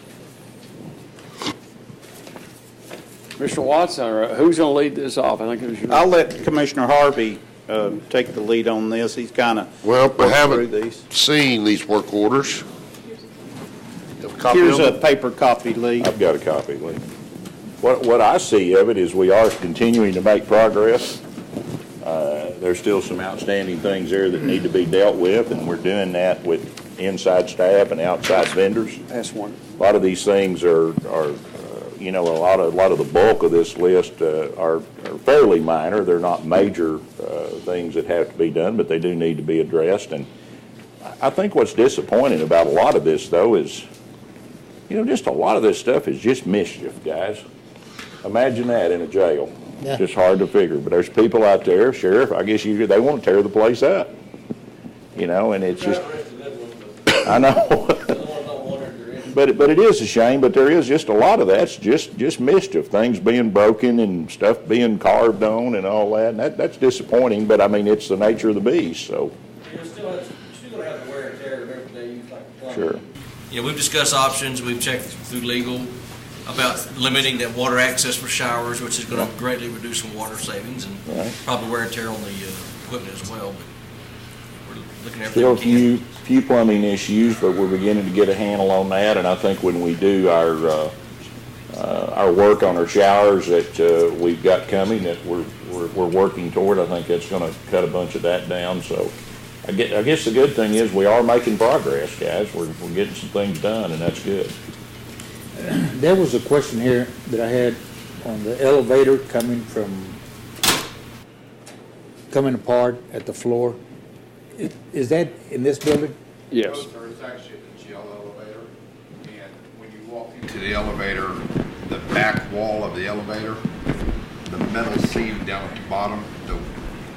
[SPEAKER 1] Mr. Watson, who's going to lead this off? I think it was you.
[SPEAKER 7] I'll let Commissioner Harvey take the lead on this. He's kind of
[SPEAKER 2] Well, I
[SPEAKER 7] through
[SPEAKER 2] haven't
[SPEAKER 7] these.
[SPEAKER 2] seen these work orders. You have a copy
[SPEAKER 7] Here's
[SPEAKER 2] of
[SPEAKER 7] a
[SPEAKER 2] them?
[SPEAKER 7] paper copy, Lee.
[SPEAKER 3] I've got a copy, Lee. What I see of it is we are continuing to make progress. There's still some outstanding things there that need to be dealt with, and we're doing that with inside staff and outside vendors.
[SPEAKER 1] That's one.
[SPEAKER 3] A lot of these things are you know, a lot of the bulk of this list are fairly minor. They're not major things that have to be done, but they do need to be addressed. And I think what's disappointing about a lot of this, though, is, you know, just a lot of this stuff is just mischief, guys. Imagine that in a jail.
[SPEAKER 4] Yeah.
[SPEAKER 3] Just hard to figure. But there's people out there, Sheriff, I guess they want to tear the place up. You know, and it's just, I know. But it is a shame, but there is just a lot of that's just mischief, things being broken and stuff being carved on and all that, and that's disappointing, but I mean, it's the nature of the beast, so.
[SPEAKER 11] You're still going to have the wear and tear of everyday use like plumbing.
[SPEAKER 3] Sure.
[SPEAKER 11] Yeah, we've discussed options, we've checked through legal about limiting that water access for showers, which is going to greatly reduce some water savings and probably wear and tear on the equipment as well, but we're looking at everything
[SPEAKER 3] Still
[SPEAKER 11] we can.
[SPEAKER 3] few plumbing issues, but we're beginning to get a handle on that, and I think when we do our work on our showers that we've got coming that we're working toward, I think that's going to cut a bunch of that down. So I guess the good thing is we are making progress, guys. We're getting some things done, and that's good.
[SPEAKER 4] There was a question here that I had on the elevator coming apart at the floor. Is that in this building?
[SPEAKER 1] Yes.
[SPEAKER 13] No, sir, it's actually the GL elevator, and when you walk into the elevator, the back wall of the elevator, the metal seam down at the bottom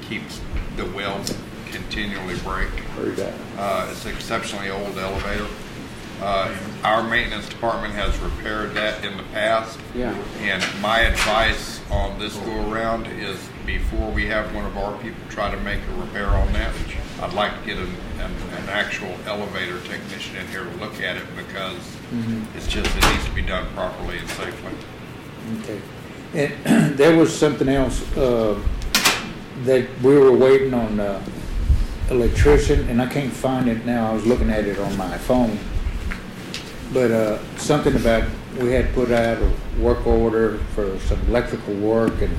[SPEAKER 13] keeps the welds continually break.
[SPEAKER 3] Heard that.
[SPEAKER 13] It's an exceptionally old elevator. Our maintenance department has repaired that in the past.
[SPEAKER 1] Yeah.
[SPEAKER 13] And my advice on this go-around is before we have one of our people try to make a repair on that, I'd like to get an actual elevator technician in here to look at it because it's just, it needs to be done properly and safely.
[SPEAKER 4] Okay. And there was something else that we were waiting on electrician, and I can't find it now. I was looking at it on my phone. But something about we had put out a work order for some electrical work, and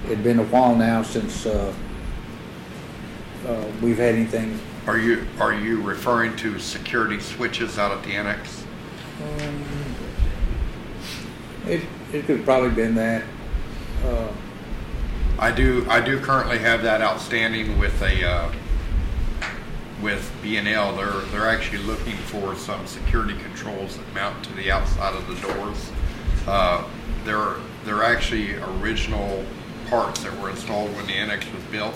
[SPEAKER 4] it'd been a while now since we've had anything.
[SPEAKER 13] Are you referring to security switches out at the annex?
[SPEAKER 4] It could have probably been that.
[SPEAKER 13] I do currently have that outstanding with with B&L. They're actually looking for some security controls that mount to the outside of the doors. They're actually original parts that were installed when the annex was built.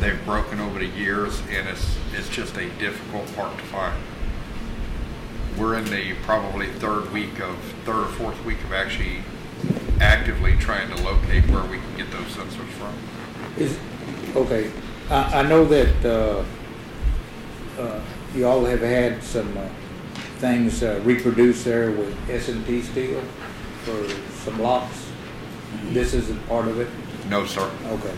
[SPEAKER 13] They've broken over the years, and it's just a difficult part to find. We're in the probably third or fourth week of actually actively trying to locate where we can get those sensors from.
[SPEAKER 4] Okay. I know that you all have had some things reproduced there with S&T steel for some locks. This isn't part of it?
[SPEAKER 13] No, sir.
[SPEAKER 4] Okay.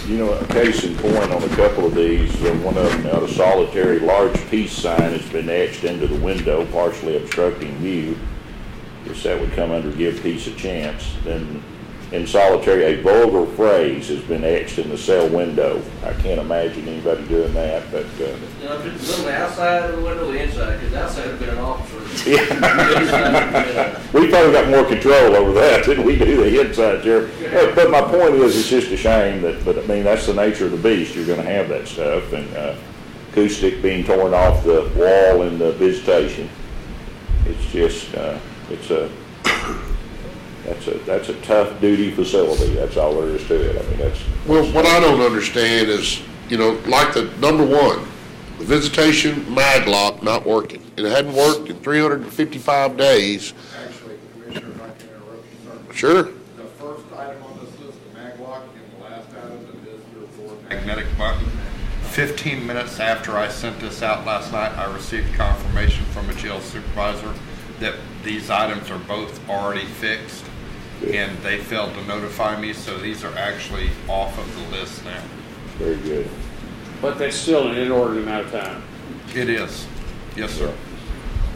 [SPEAKER 3] You know, a case in point on a couple of these, one of them now, the solitary large peace sign has been etched into the window, partially obstructing view. Guess that would come under give peace a chance. Then in solitary, a vulgar phrase has been etched in the cell window. I can't imagine anybody doing that, but...
[SPEAKER 11] Now, if it's on the outside of the window or the inside, because the outside would have been an officer.
[SPEAKER 3] Yeah. We probably got more control over that than we do the inside here. But my point is, it's just a shame but I mean, that's the nature of the beast. You're going to have that stuff, and acoustic being torn off the wall in the visitation. It's just, that's a tough duty facility. That's all there is to it. I mean, that's.
[SPEAKER 2] Well, what I don't understand is, you know, like the number one, the visitation mag lock not working. It hadn't worked in 355 days.
[SPEAKER 13] Actually, Commissioner, if I can interrupt you, sir.
[SPEAKER 2] Sure.
[SPEAKER 13] The first item on this list, the mag lock, and the last item, the visitor door magnetic button. 15 minutes after I sent this out last night, I received confirmation from a jail supervisor that these items are both already fixed, and they failed to notify me, so these are actually off of the list now.
[SPEAKER 3] Very good.
[SPEAKER 1] But that's still an inordinate amount of time.
[SPEAKER 13] It is. Yes, sir.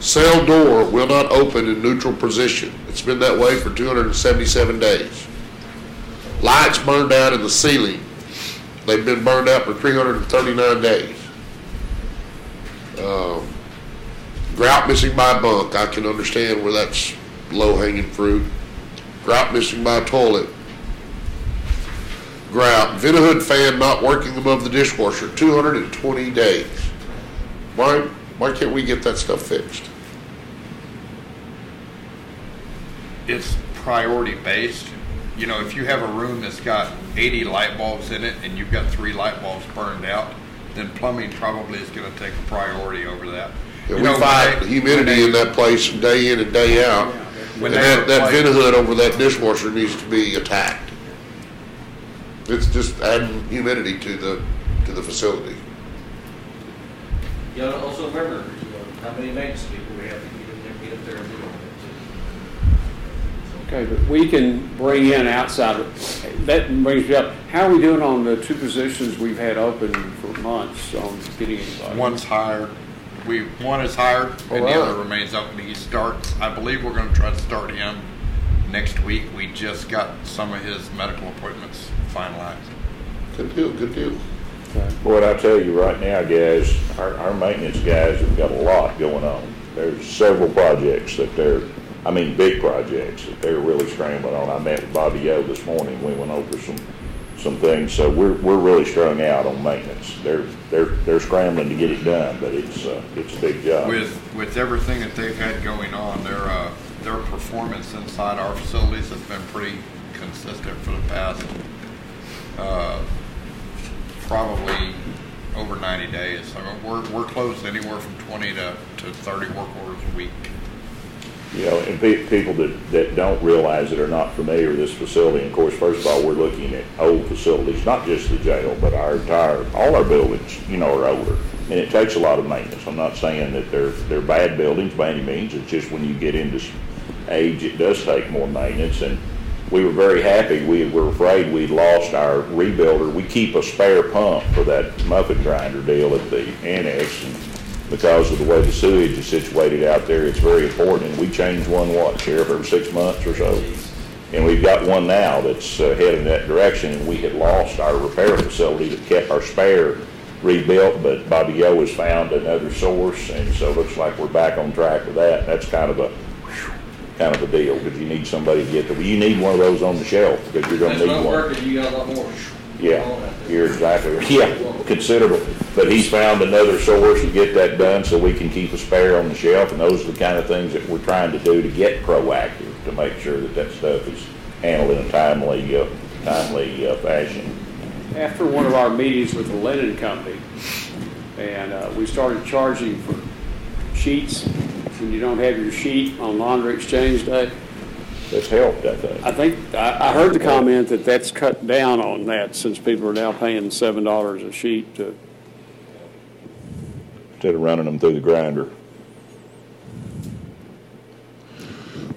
[SPEAKER 2] Cell door will not open in neutral position. It's been that way for 277 days. Lights burned out in the ceiling. They've been burned out for 339 days. Grout missing by a bunk. I can understand where that's low-hanging fruit. Grout missing by a toilet. Grout. Vent-A-Hood fan not working above the dishwasher. 220 days. Why can't we get that stuff fixed?
[SPEAKER 13] It's priority based. You know, if you have a room that's got 80 light bulbs in it and you've got 3 light bulbs burned out, then plumbing probably is going to take a priority over that.
[SPEAKER 2] Yeah, we fight the humidity in that place day in and day out. And that Vent-A-Hood over that dishwasher needs to be attacked. It's just adding humidity to the facility.
[SPEAKER 11] You gotta also remember, how many maintenance people we have to get up there and do all that.
[SPEAKER 1] Okay, but we can bring in outside, that brings me up, how are we doing on the 2 positions we've had open for months on getting anybody?
[SPEAKER 13] One's hired. One is hired, and the other remains open. He starts, I believe we're going to try to start him next week. We just got some of his medical appointments finalized.
[SPEAKER 2] Good deal, good deal.
[SPEAKER 3] Boy, I tell you right now, guys, our maintenance guys have got a lot going on. There's several projects that big projects that they're really scrambling on. I met with Bobby O this morning. We went over some things. So we're really strung out on maintenance. They're scrambling to get it done, but it's a big job.
[SPEAKER 13] With everything that they've had going on, their performance inside our facilities has been pretty consistent for the past probably over 90 days. I mean, we're closed anywhere from 20 to 30 work orders a week.
[SPEAKER 3] You know, and people that don't realize it are not familiar with this facility. And of course, first of all, we're looking at old facilities, not just the jail, but all our buildings, are older. And it takes a lot of maintenance. I'm not saying that they're bad buildings by any means. It's just when you get into age, it does take more maintenance. And we were very happy. We were afraid we'd lost our rebuilder. We keep a spare pump for that muffin grinder deal at the annex. And because of the way the sewage is situated out there, it's very important. And we change one, Sheriff, every 6 months or so. And we've got one now that's heading that direction. And we had lost our repair facility that kept our spare rebuilt, but Bobby O has found another source, and so it looks like we're back on track with that. That's kind of a deal, because you need somebody to you need one of those on the shelf, because you're going to need one.
[SPEAKER 11] Working, you got a lot more.
[SPEAKER 3] Yeah, you're exactly right. Yeah, considerable. But he's found another source to get that done so we can keep a spare on the shelf, and those are the kind of things that we're trying to do to get proactive, to make sure that stuff is handled in a timely fashion.
[SPEAKER 1] After one of our meetings with the linen company, and we started charging for sheets when you don't have your sheet on laundry exchange day.
[SPEAKER 3] That's helped, I think.
[SPEAKER 1] I heard the comment that that's cut down on that, since people are now paying $7 a sheet
[SPEAKER 3] instead of running them through the grinder.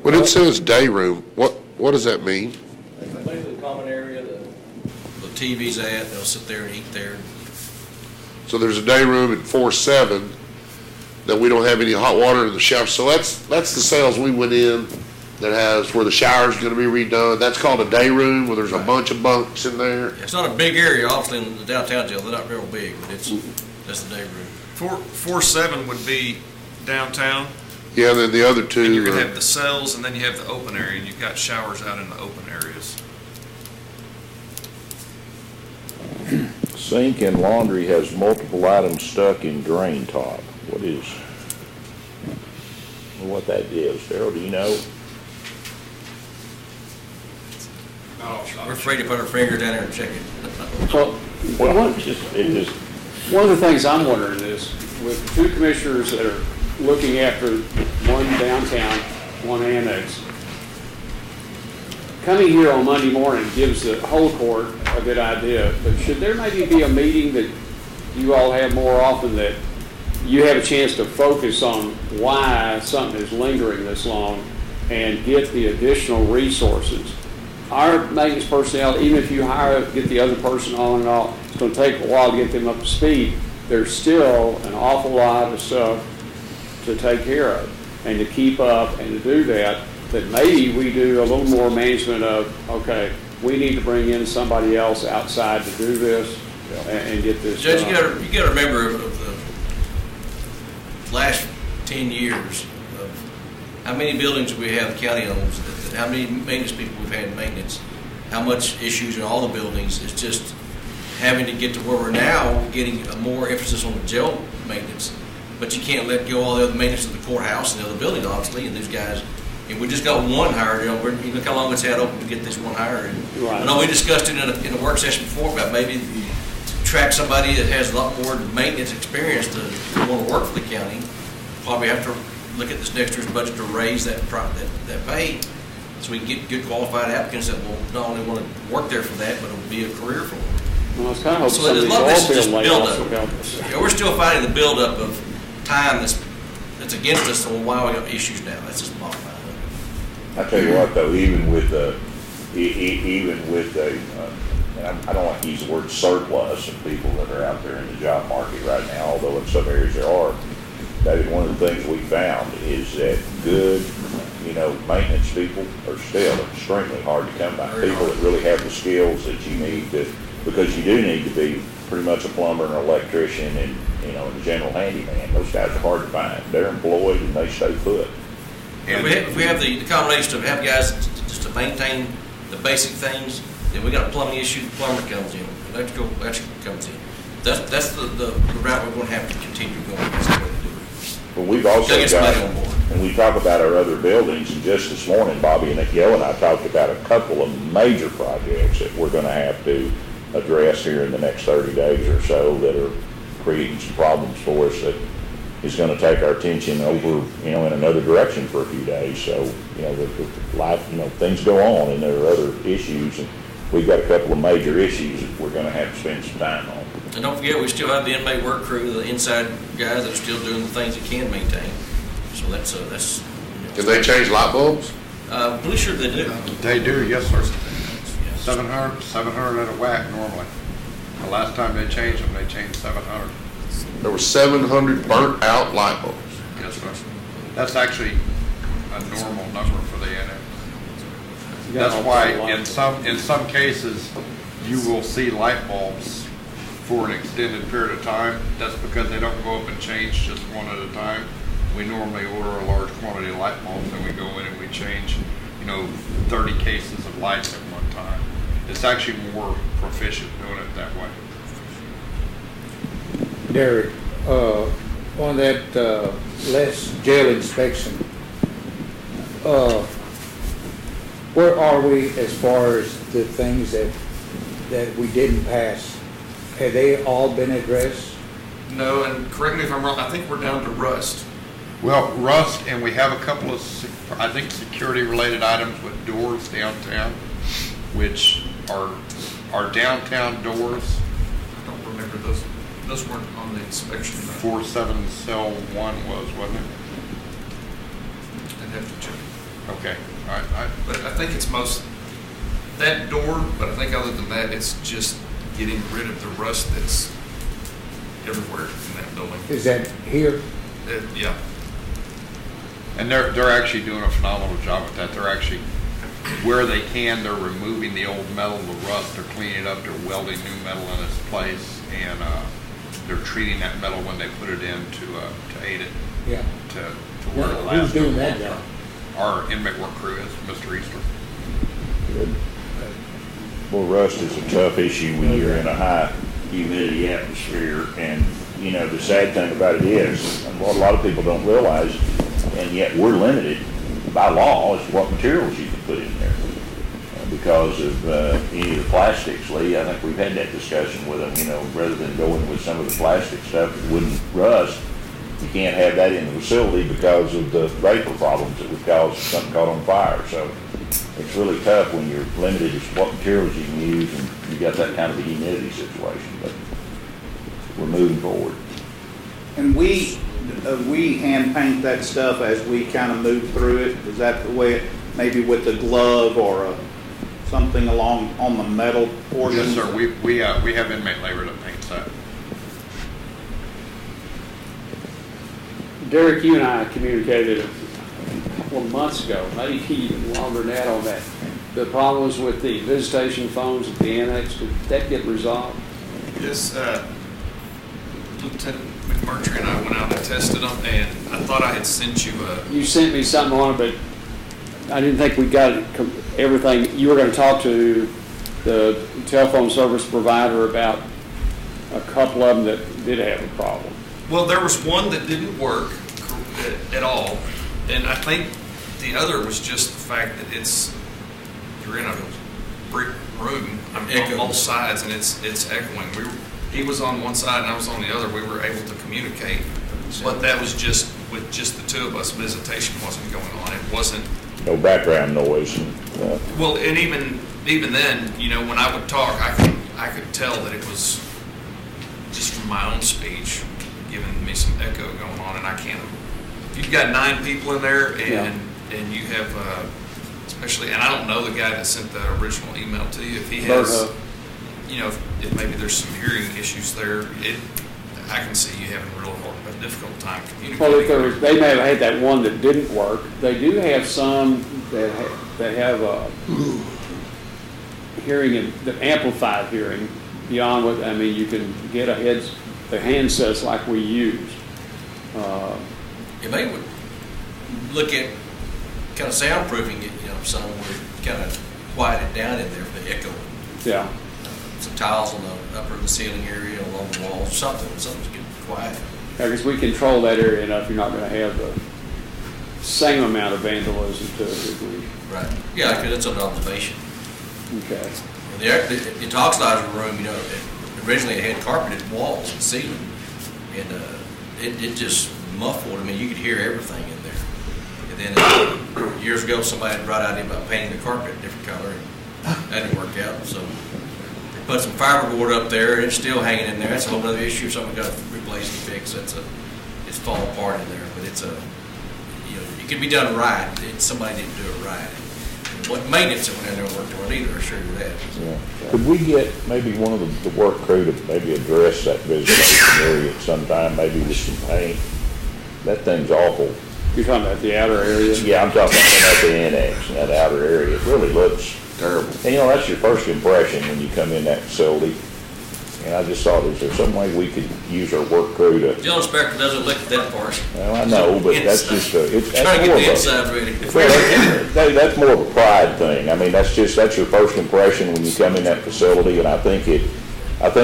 [SPEAKER 2] When it says day room, what does that mean?
[SPEAKER 11] I think the common area, the TV's at, they'll sit there and eat there.
[SPEAKER 2] So there's a day room at 4-7 that we don't have any hot water in the shower. So that's the cells we went in that has where the shower's going to be redone. That's called a day room, where there's a bunch of bunks in there.
[SPEAKER 11] It's not a big area, obviously, in the downtown jail. They're not real big, but that's the day room.
[SPEAKER 14] 4-7 would be downtown.
[SPEAKER 2] Yeah, then the other two.
[SPEAKER 14] And you're going to have the cells, and then you have the open area, and you've got showers out in the open areas.
[SPEAKER 3] Sink and laundry has multiple items stuck in drain top. What that is, Daryl, do you know?
[SPEAKER 11] We're afraid to put our finger down there and check it.
[SPEAKER 1] One of the things I'm wondering is, with 2 commissioners that are looking after one downtown, one annex, coming here on Monday morning gives the whole court a good idea, but should there maybe be a meeting that you all have more often, that you have a chance to focus on why something is lingering this long and get the additional resources. Our maintenance personnel, even if you get the other person on and off, it's going to take a while to get them up to speed. There's still an awful lot of stuff to take care of and to keep up and to do that maybe we do a little more management of, okay, we need to bring in somebody else outside to do this and get this
[SPEAKER 11] Judge,
[SPEAKER 1] done.
[SPEAKER 11] you got to remember of the last 10 years of how many buildings we have the county owns, how many maintenance people we've had in maintenance, how much issues in all the buildings. It's just having to get to where we're now getting a more emphasis on the jail maintenance, but you can't let go all the other maintenance of the courthouse and the other building, obviously, and these guys. And we just got one hired. You look how long it's had open to get this one hired.
[SPEAKER 1] Right.
[SPEAKER 11] I know we discussed it in a work session before about maybe track somebody that has a lot more maintenance experience to want to work for the county. Probably have to look at this next year's budget to raise that pay, so we can get good qualified applicants that will not only want to work there for that, but it'll be a career for them.
[SPEAKER 1] Well, I was kind of hoping
[SPEAKER 11] So
[SPEAKER 1] some of
[SPEAKER 11] there's a
[SPEAKER 1] these
[SPEAKER 11] lot of
[SPEAKER 1] oil
[SPEAKER 11] this
[SPEAKER 1] field
[SPEAKER 11] just
[SPEAKER 1] layoffs
[SPEAKER 11] build-up.
[SPEAKER 1] would help us.
[SPEAKER 11] Yeah, we're still fighting the buildup of time that's against us on why we got issues now. That's just bottom line.
[SPEAKER 3] I tell you what, though, even with the, and I don't like to use the word surplus of people that are out there in the job market right now, although in some areas there are, that is one of the things we found is that good, maintenance people are still extremely hard to come by. People that really have the skills that you need to, because you do need to be pretty much a plumber and an electrician and, and a general handyman. Those guys are hard to find. They're employed and they stay put.
[SPEAKER 11] If we have the combination of have guys just to maintain the basic things, then we got a plumbing issue, the plumber comes in, electrical comes in. That's the route we're going to have to continue going. That's the way to do it.
[SPEAKER 3] But we've also
[SPEAKER 11] Get somebody on board.
[SPEAKER 3] and we talk about our other buildings, and just this morning, Bobby and Joe and I talked about a couple of major projects that we're going to have to address here in the next 30 days or so that are creating some problems for us that is going to take our attention over, in another direction for a few days. So, the life, things go on and there are other issues, and we've got a couple of major issues that we're going to have to spend some time on.
[SPEAKER 11] And don't forget, we still have the inmate work crew, the inside guys that are still doing the things that can maintain. So that's.
[SPEAKER 2] Can they change light bulbs?
[SPEAKER 11] I'm pretty sure they do.
[SPEAKER 13] They do, yes, sir. 700 at a whack normally. The last time they changed them, they changed 700.
[SPEAKER 2] There were 700 burnt out light bulbs.
[SPEAKER 13] Yes, sir. That's actually a normal number for the NF. That's why in some cases you will see light bulbs for an extended period of time. That's because they don't go up and change just one at a time. We normally order a large quantity of light bulbs and we go in and we change, 30 cases of lights at one time. It's actually more proficient doing it that way.
[SPEAKER 4] Derek, on that last jail inspection, where are we as far as the things that we didn't pass? Have they all been addressed?
[SPEAKER 14] No, and correct me if I'm wrong, I think we're down to rust.
[SPEAKER 13] Well, rust, and we have a couple of, security-related items with doors downtown, which are downtown doors.
[SPEAKER 14] I don't remember those. Those weren't on the inspection.
[SPEAKER 13] 47 cell 1 wasn't it?
[SPEAKER 14] I'd have to check.
[SPEAKER 13] Okay, all right.
[SPEAKER 14] But I think it's that door, but I think other than that, it's just getting rid of the rust that's everywhere in that building.
[SPEAKER 4] Is that here?
[SPEAKER 14] Yeah.
[SPEAKER 13] And they're actually doing a phenomenal job with that. They're actually, where they can, they're removing the old metal, the rust, they're cleaning it up, they're welding new metal in its place, and they're treating that metal when they put it in to aid it.
[SPEAKER 4] Yeah.
[SPEAKER 13] To where it lasts.
[SPEAKER 4] Who's doing that job?
[SPEAKER 13] Our inmate work crew is Mr. Easter.
[SPEAKER 3] Good. Well, rust is a tough issue when you're in a high humidity atmosphere, and the sad thing about it is, what a lot of people don't realize, and yet we're limited by law as to what materials you can put in there because of any of the plastics. Lee, I think we've had that discussion with them. Rather than going with some of the plastic stuff that wouldn't rust, you can't have that in the facility because of the vapor problems that would cause something caught on fire. So it's really tough when you're limited as to what materials you can use and you've got that kind of a humidity situation. But we're moving forward.
[SPEAKER 7] And we hand paint that stuff as we kind of move through it? Is that the way, maybe with the glove or something along on the metal portion?
[SPEAKER 13] Yes, sir, we have inmate labor that paints that.
[SPEAKER 1] Derek, you and I communicated a couple of months ago, maybe even longer than that on that. The problems with the visitation phones at the annex, did that get resolved?
[SPEAKER 14] Yes, Lieutenant McMurtry and I went out and tested them, and I thought I had sent you a...
[SPEAKER 1] You sent me something on it, but I didn't think we got it, everything. You were going to talk to the telephone service provider about a couple of them that did have a problem.
[SPEAKER 14] Well, there was one that didn't work at all, and I think the other was just the fact that you're in a brick room on both sides, and it's echoing. He was on one side and I was on the other. We were able to communicate, but that was just with just the two of us. Visitation wasn't going on. It wasn't
[SPEAKER 3] No background noise.
[SPEAKER 14] well, and even then, you know, when I would talk, I could tell that it was just from my own speech giving me some echo going on, and I can't. If you've got 9 people in there, and you have especially, and I don't know the guy that sent the original email to you, if he has, you know, if maybe there's some hearing issues there, I can see you having a difficult time communicating.
[SPEAKER 1] Well, if they may have had that one that didn't work. They do have some that have a hearing, the amplified hearing beyond what, I mean, you can get the handsets like we use.
[SPEAKER 11] You may would look at kind of soundproofing it, you know, some where you kind of quiet it down in there for the echo.
[SPEAKER 1] Yeah.
[SPEAKER 11] Some tiles on the upper of the ceiling area, along the walls, something's getting quiet.
[SPEAKER 1] Yeah, because we control that area enough, you're not going to have the same amount of vandalism to a degree.
[SPEAKER 11] Right. Yeah, because it's an observation.
[SPEAKER 1] Okay.
[SPEAKER 11] The toxilizer room, you know, originally it had carpeted walls and ceiling, and it just muffled. I mean, you could hear everything in there. And then years ago, somebody had brought out about painting the carpet a different color, and that didn't work out. So they put some fiberboard up there, and it's still hanging in there. That's a whole other issue. Someone got to replace and fix. It's falling apart in there, but it's you know, it can be done right. Somebody didn't do it right. What maintenance that went in there worked on either, I assure you that.
[SPEAKER 3] Yeah. Could we get maybe one of the work crew to maybe address that visitation area at some time, maybe with some paint? That thing's awful.
[SPEAKER 1] You're talking about the outer area?
[SPEAKER 3] Yeah, I'm talking about the annex and that outer area. It really looks terrible. And you know, that's your first impression when you come in that facility. And I just thought, is there some way we could use our work crew to...
[SPEAKER 11] The inspector doesn't look at that part.
[SPEAKER 3] Well, I know, but that's just
[SPEAKER 11] trying to get the inside ready.
[SPEAKER 3] That's more of a pride thing. I mean, that's your first impression when you come in that facility, and I think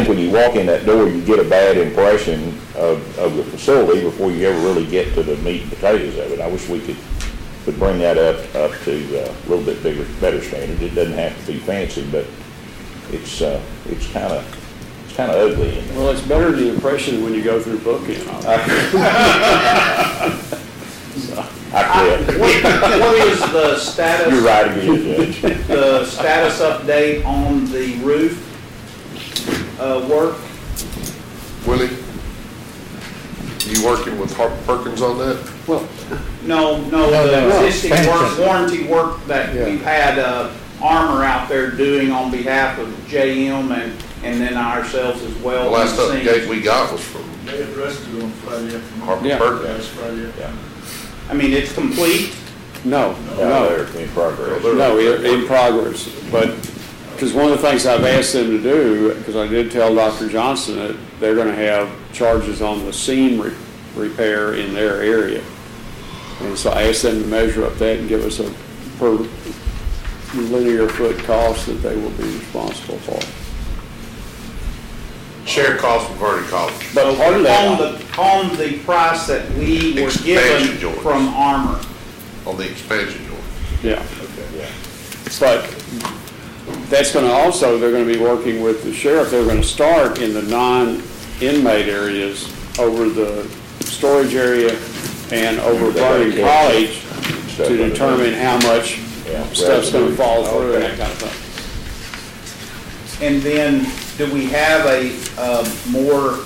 [SPEAKER 3] when you walk in that door, you get a bad impression of the facility before you ever really get to the meat and potatoes of it. I wish we could bring that up to a little bit better standard. It doesn't have to be fancy, but it's kind of ugly in there.
[SPEAKER 1] Well, it's better the impression when you go through booking.
[SPEAKER 7] What is the status?
[SPEAKER 3] You're right again, Judge.
[SPEAKER 7] The status update on the roof work?
[SPEAKER 2] Willie, you working with Perkins on that?
[SPEAKER 1] Well,
[SPEAKER 7] no, the existing work, warranty work that we've had Armor out there doing on behalf of JM and then ourselves as well.
[SPEAKER 2] The last update we got was from
[SPEAKER 15] They addressed it on Friday afternoon.
[SPEAKER 2] Harper Perkins.
[SPEAKER 15] Friday afternoon.
[SPEAKER 7] I mean, it's complete?
[SPEAKER 1] No.
[SPEAKER 3] They're in progress.
[SPEAKER 1] No, we're in progress, but, because one of the things I've asked them to do, because I did tell Dr. Johnson that they're going to have charges on the seam repair in their area. And so I asked them to measure up that and give us a per linear foot cost that they will be responsible for.
[SPEAKER 2] Share costs we've already covered.
[SPEAKER 7] But part of that, on the price that we were given from Armor.
[SPEAKER 2] On the expansion joint.
[SPEAKER 1] Yeah. Okay. Yeah. But that's going to also, they're going to be working with the sheriff. They're going to start in the non-inmate areas over the storage area and over Vernon College to determine how much stuff's going to fall through and that kind of thing.
[SPEAKER 7] And then, do we have a more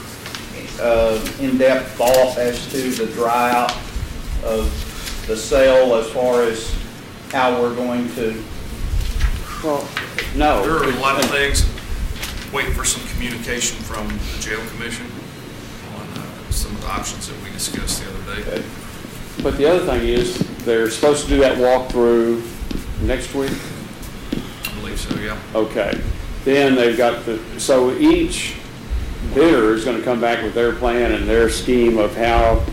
[SPEAKER 7] in-depth thought as to the dry out of the sale as far as how we're going to?
[SPEAKER 1] Well, no.
[SPEAKER 14] There are a lot of things, waiting for some communication from the jail commission on some of the options that we discussed the other day.
[SPEAKER 7] Okay.
[SPEAKER 1] But the other thing is, they're supposed to do that walkthrough next week?
[SPEAKER 14] I believe so, yeah.
[SPEAKER 1] Okay. Then they've got so each bidder is going to come back with their plan and their scheme of how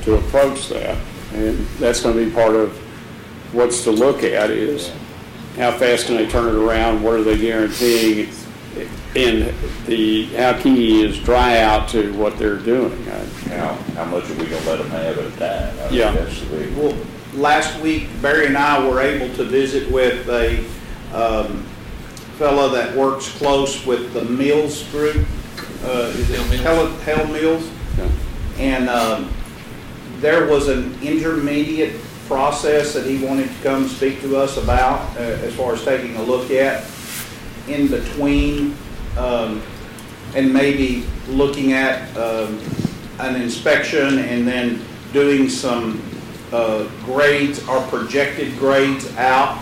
[SPEAKER 1] to approach that. And that's going to be part of what's to look at is how fast can they turn it around, what are they guaranteeing, and how key is dry out to what they're doing.
[SPEAKER 3] How much are we going to let them have at a time? I mean,
[SPEAKER 1] Yeah.
[SPEAKER 3] That's the big.
[SPEAKER 7] Well, last week, Barry and I were able to visit with a fellow that works close with the Mills Group. Is it Hell Mills?
[SPEAKER 1] Yeah.
[SPEAKER 7] And there was an intermediate process that he wanted to come speak to us about as far as taking a look at in between and maybe looking at an inspection and then doing some grades or projected grades out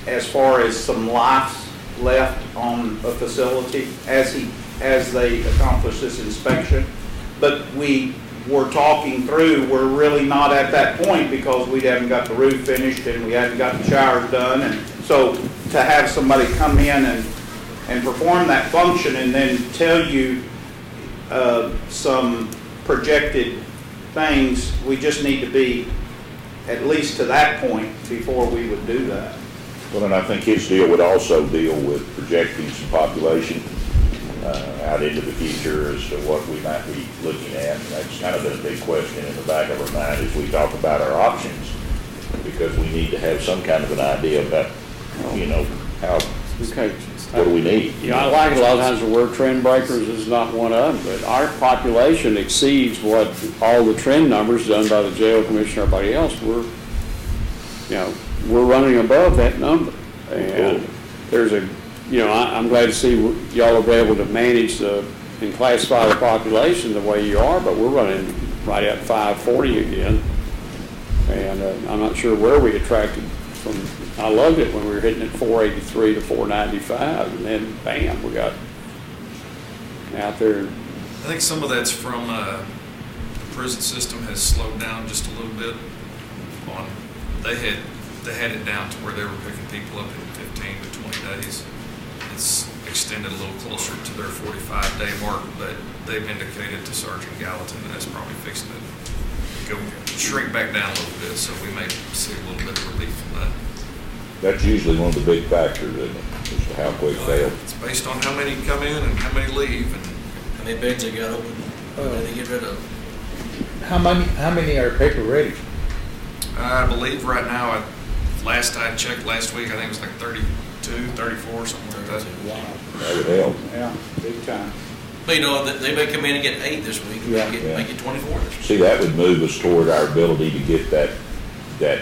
[SPEAKER 7] as far as some life left on a facility as they accomplish this inspection. But we were talking through, we're really not at that point because we haven't got the roof finished and we haven't got the showers done. And so to have somebody come in and perform that function and then tell you some projected things, we just need to be at least to that point before we would do that.
[SPEAKER 3] Well, and I think his deal would also deal with projecting some population out into the future as to what we might be looking at. And that's kind of been a big question in the back of our mind as we talk about our options, because we need to have some kind of an idea about, how,
[SPEAKER 1] Okay.
[SPEAKER 3] what do we need?
[SPEAKER 1] Yeah, I like it a lot of times the word trend breakers is not one of them, but our population exceeds what all the trend numbers done by the jail commission or everybody else. We're running above that number. And there's I'm glad to see y'all will be able to manage and classify the population the way you are, but we're running right at 540 again. And I'm not sure where we attracted from. I loved it when we were hitting at 483 to 495, and then bam, we got out there.
[SPEAKER 14] I think some of that's from the prison system has slowed down just a little bit. They had it down to where they were picking people up in 15 to 20 days. It's extended a little closer to their 45-day mark, but they've indicated to Sergeant Gallatin that that's probably fixing to go shrink back down a little bit, so we may see a little bit of relief from that.
[SPEAKER 3] That's usually one of the big factors, isn't it, as to how quick they'll.
[SPEAKER 14] It's based on how many come in and how many leave, and
[SPEAKER 11] How many beds they got open, how many they get rid of.
[SPEAKER 4] How many are paper ready?
[SPEAKER 14] I believe right now, last I checked last week, I think it was like 32, 34, something like that.
[SPEAKER 4] Wow.
[SPEAKER 3] That would help.
[SPEAKER 7] Yeah, big time.
[SPEAKER 11] But they may come in and get 8 this week,
[SPEAKER 4] Yeah.
[SPEAKER 11] make it 24 this week.
[SPEAKER 3] See, that would move us toward our ability to get that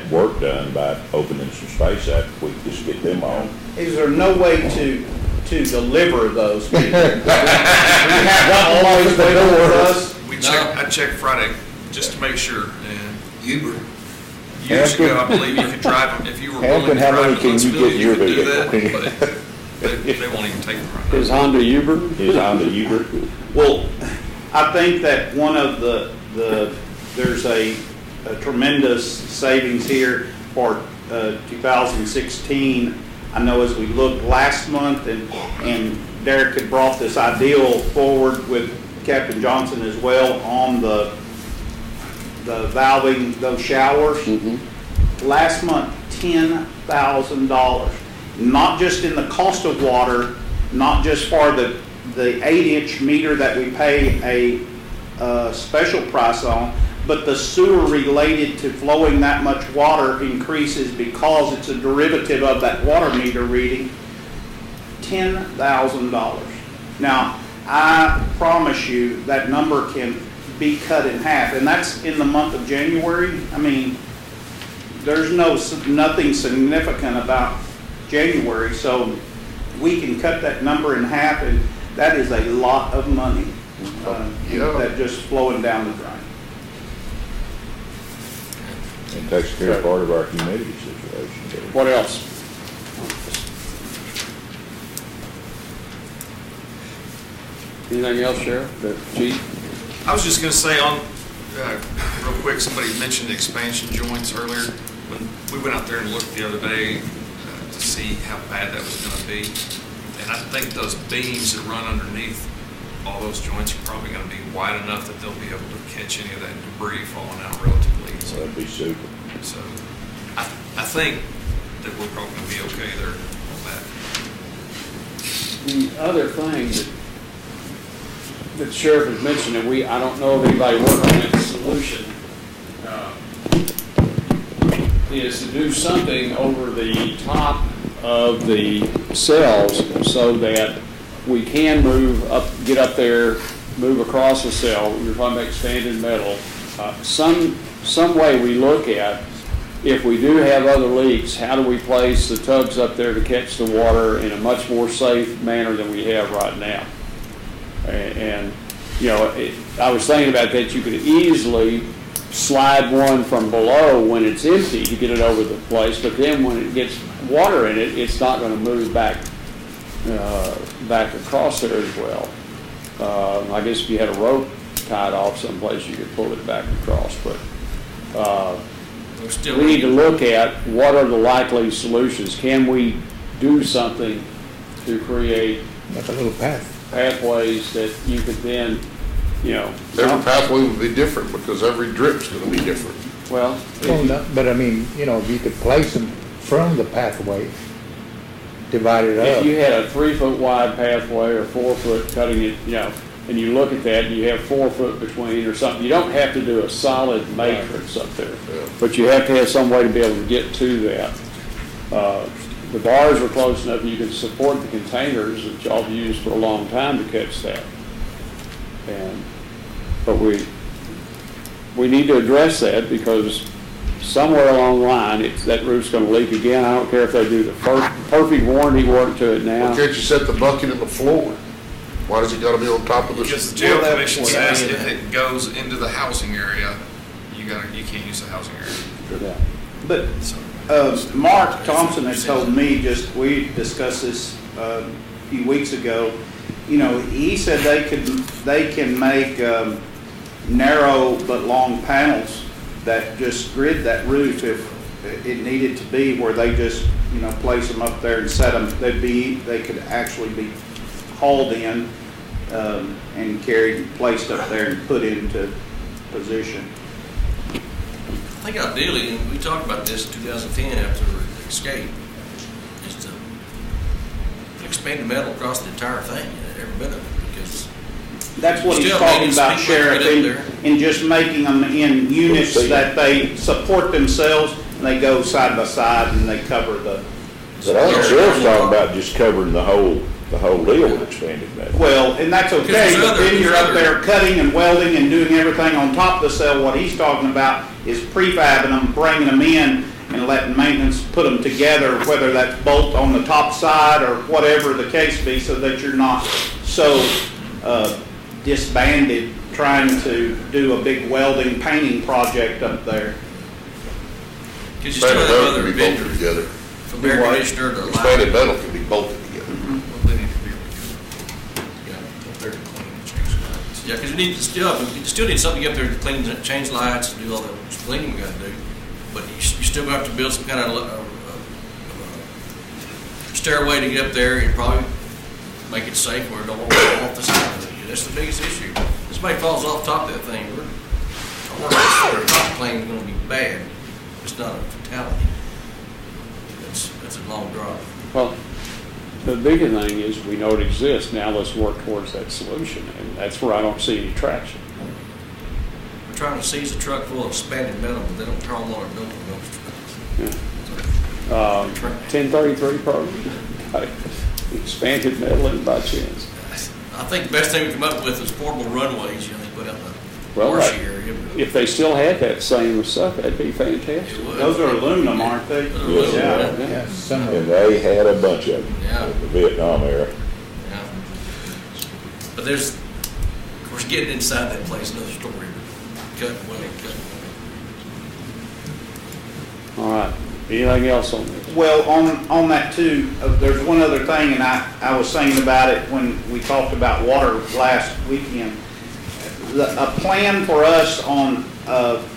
[SPEAKER 3] work done by opening some space out if we just get them on.
[SPEAKER 7] Is there no way to deliver those people? We have to always wait for us.
[SPEAKER 14] I checked Friday just to make sure, and
[SPEAKER 3] Uber.
[SPEAKER 14] years ago, I believe you could drive them, if you were willing to
[SPEAKER 3] Hampton, how
[SPEAKER 14] drive
[SPEAKER 3] many
[SPEAKER 14] to
[SPEAKER 3] can you
[SPEAKER 14] Huntsville,
[SPEAKER 3] get in
[SPEAKER 14] you
[SPEAKER 3] your
[SPEAKER 14] could do that,
[SPEAKER 3] vehicle?
[SPEAKER 14] but they won't even take them right now.
[SPEAKER 1] Is Honda Uber?
[SPEAKER 3] Is Honda Uber?
[SPEAKER 7] Well, I think that one of there's a tremendous savings here for 2016. I know as we looked last month, and Derek had brought this ideal forward with Captain Johnson as well on the valving those showers.
[SPEAKER 1] Mm-hmm.
[SPEAKER 7] Last month, $10,000. Not just in the cost of water, not just for the 8-inch meter that we pay a special price on, but the sewer related to flowing that much water increases because it's a derivative of that water meter reading. $10,000. Now, I promise you that number can be cut in half, and that's in the month of January. I mean, there's nothing significant about January, so we can cut that number in half. And that is a lot of money,
[SPEAKER 2] Yeah.
[SPEAKER 7] that just flowing down the drain.
[SPEAKER 3] And takes care of part of our humidity situation too.
[SPEAKER 1] What else? Anything else, Sheriff? The Chief?
[SPEAKER 14] I was just gonna say real quick, somebody mentioned expansion joints earlier. When we went out there and looked the other day to see how bad that was gonna be, and I think those beams that run underneath all those joints are probably gonna be wide enough that they'll be able to catch any of that debris falling out relatively easily.
[SPEAKER 3] That'd be super.
[SPEAKER 14] So I think that we're probably gonna be okay there on that.
[SPEAKER 1] The other thing that the Sheriff has mentioned, and I don't know if anybody worked on that solution, is to do something over the top of the cells so that we can get up there, move across the cell. You're talking about expanded metal. Some way we look at, if we do have other leaks, how do we place the tubs up there to catch the water in a much more safe manner than we have right now? And you know, I was thinking about that. You could easily slide one from below when it's empty to get it over the place, but then when it gets water in it, it's not going to move back across there as well. I guess if you had a rope tied off someplace, you could pull it back across. But we need to look at what are the likely solutions. Can we do something to create
[SPEAKER 4] like a little
[SPEAKER 1] pathways that you could then, you know.
[SPEAKER 2] Every pathway would be different because every drip's gonna be different.
[SPEAKER 1] Well,
[SPEAKER 4] no, but I mean, you know, if you could place them from the pathway, divide it
[SPEAKER 1] if
[SPEAKER 4] up.
[SPEAKER 1] you had a 3 foot wide pathway or 4 foot cutting it, you know, and you look at that and you have 4 foot between or something, you don't have to do a solid matrix up there, but you have to have some way to be able to get to that. The bars are close enough you can support the containers that y'all have used for a long time to catch that. But we need to address that because somewhere along the line, that roof's going to leak again. I don't care if they do the perfect warranty work to it now.
[SPEAKER 2] Why can't you set the bucket in the floor? Why does it gotta be on top of the?
[SPEAKER 14] Because the jail commission says if it goes into the housing area, you can't use the housing area.
[SPEAKER 7] But Mark Thompson has told me, we discussed this a few weeks ago, you know, he said they can make narrow but long panels that just grid that roof if it needed to be, where they just, you know, place them up there and set them. They could actually be hauled in and carried, placed up there and put into position.
[SPEAKER 11] I think ideally, and we talked about this in 2010 after Escape, is to expand the metal across the entire thing, every bit of it, because
[SPEAKER 7] that's what he's talking about, Sheriff, and just making them in units that they support themselves, and they go side by side and they cover the.
[SPEAKER 3] But I think Sheriff's talking about just covering the whole deal with expanded metal.
[SPEAKER 7] Well, and that's okay, but then you're up there cutting and welding and doing everything on top of the cell. What he's talking about is prefabbing them, bringing them in, and letting maintenance put them together, whether that's bolt on the top side or whatever the case be, so that you're not so disbanded trying to do a big welding painting project up there.
[SPEAKER 11] Because you still have other
[SPEAKER 2] can be bolted together.
[SPEAKER 11] From air conditioner to light.
[SPEAKER 2] Expanded metal can be bolted together.
[SPEAKER 11] Yeah, because you still need something up there to clean, change lights, and do all the cleaning we got to do. But you still have to build some kind of stairway to get up there and probably make it safe where it don't fall off the side of it. That's the biggest issue. If somebody falls off top of that thing, our top plane is going to be bad. It's not a fatality. That's a long drop.
[SPEAKER 1] Well, the bigger thing is we know it exists. Now let's work towards that solution, and that's where I don't see any traction.
[SPEAKER 11] We're trying to seize a truck full of expanded metal, but they don't turn on our building.
[SPEAKER 1] 1033 program, got expanded metal in by chance.
[SPEAKER 11] I think the best thing we come up with is portable runways. You know, they put out the
[SPEAKER 1] Well,
[SPEAKER 11] marshy area.
[SPEAKER 1] if they still had that same stuff, that'd be fantastic.
[SPEAKER 7] Those are aluminum, aren't they?
[SPEAKER 3] And they had a bunch of them in the Vietnam era.
[SPEAKER 11] But there's, of course, getting inside that place, another story. Cutting well,
[SPEAKER 1] All right. Anything else on this?
[SPEAKER 7] Well, on that too, there's one other thing, and I was thinking about it when we talked about water last weekend. A plan for us on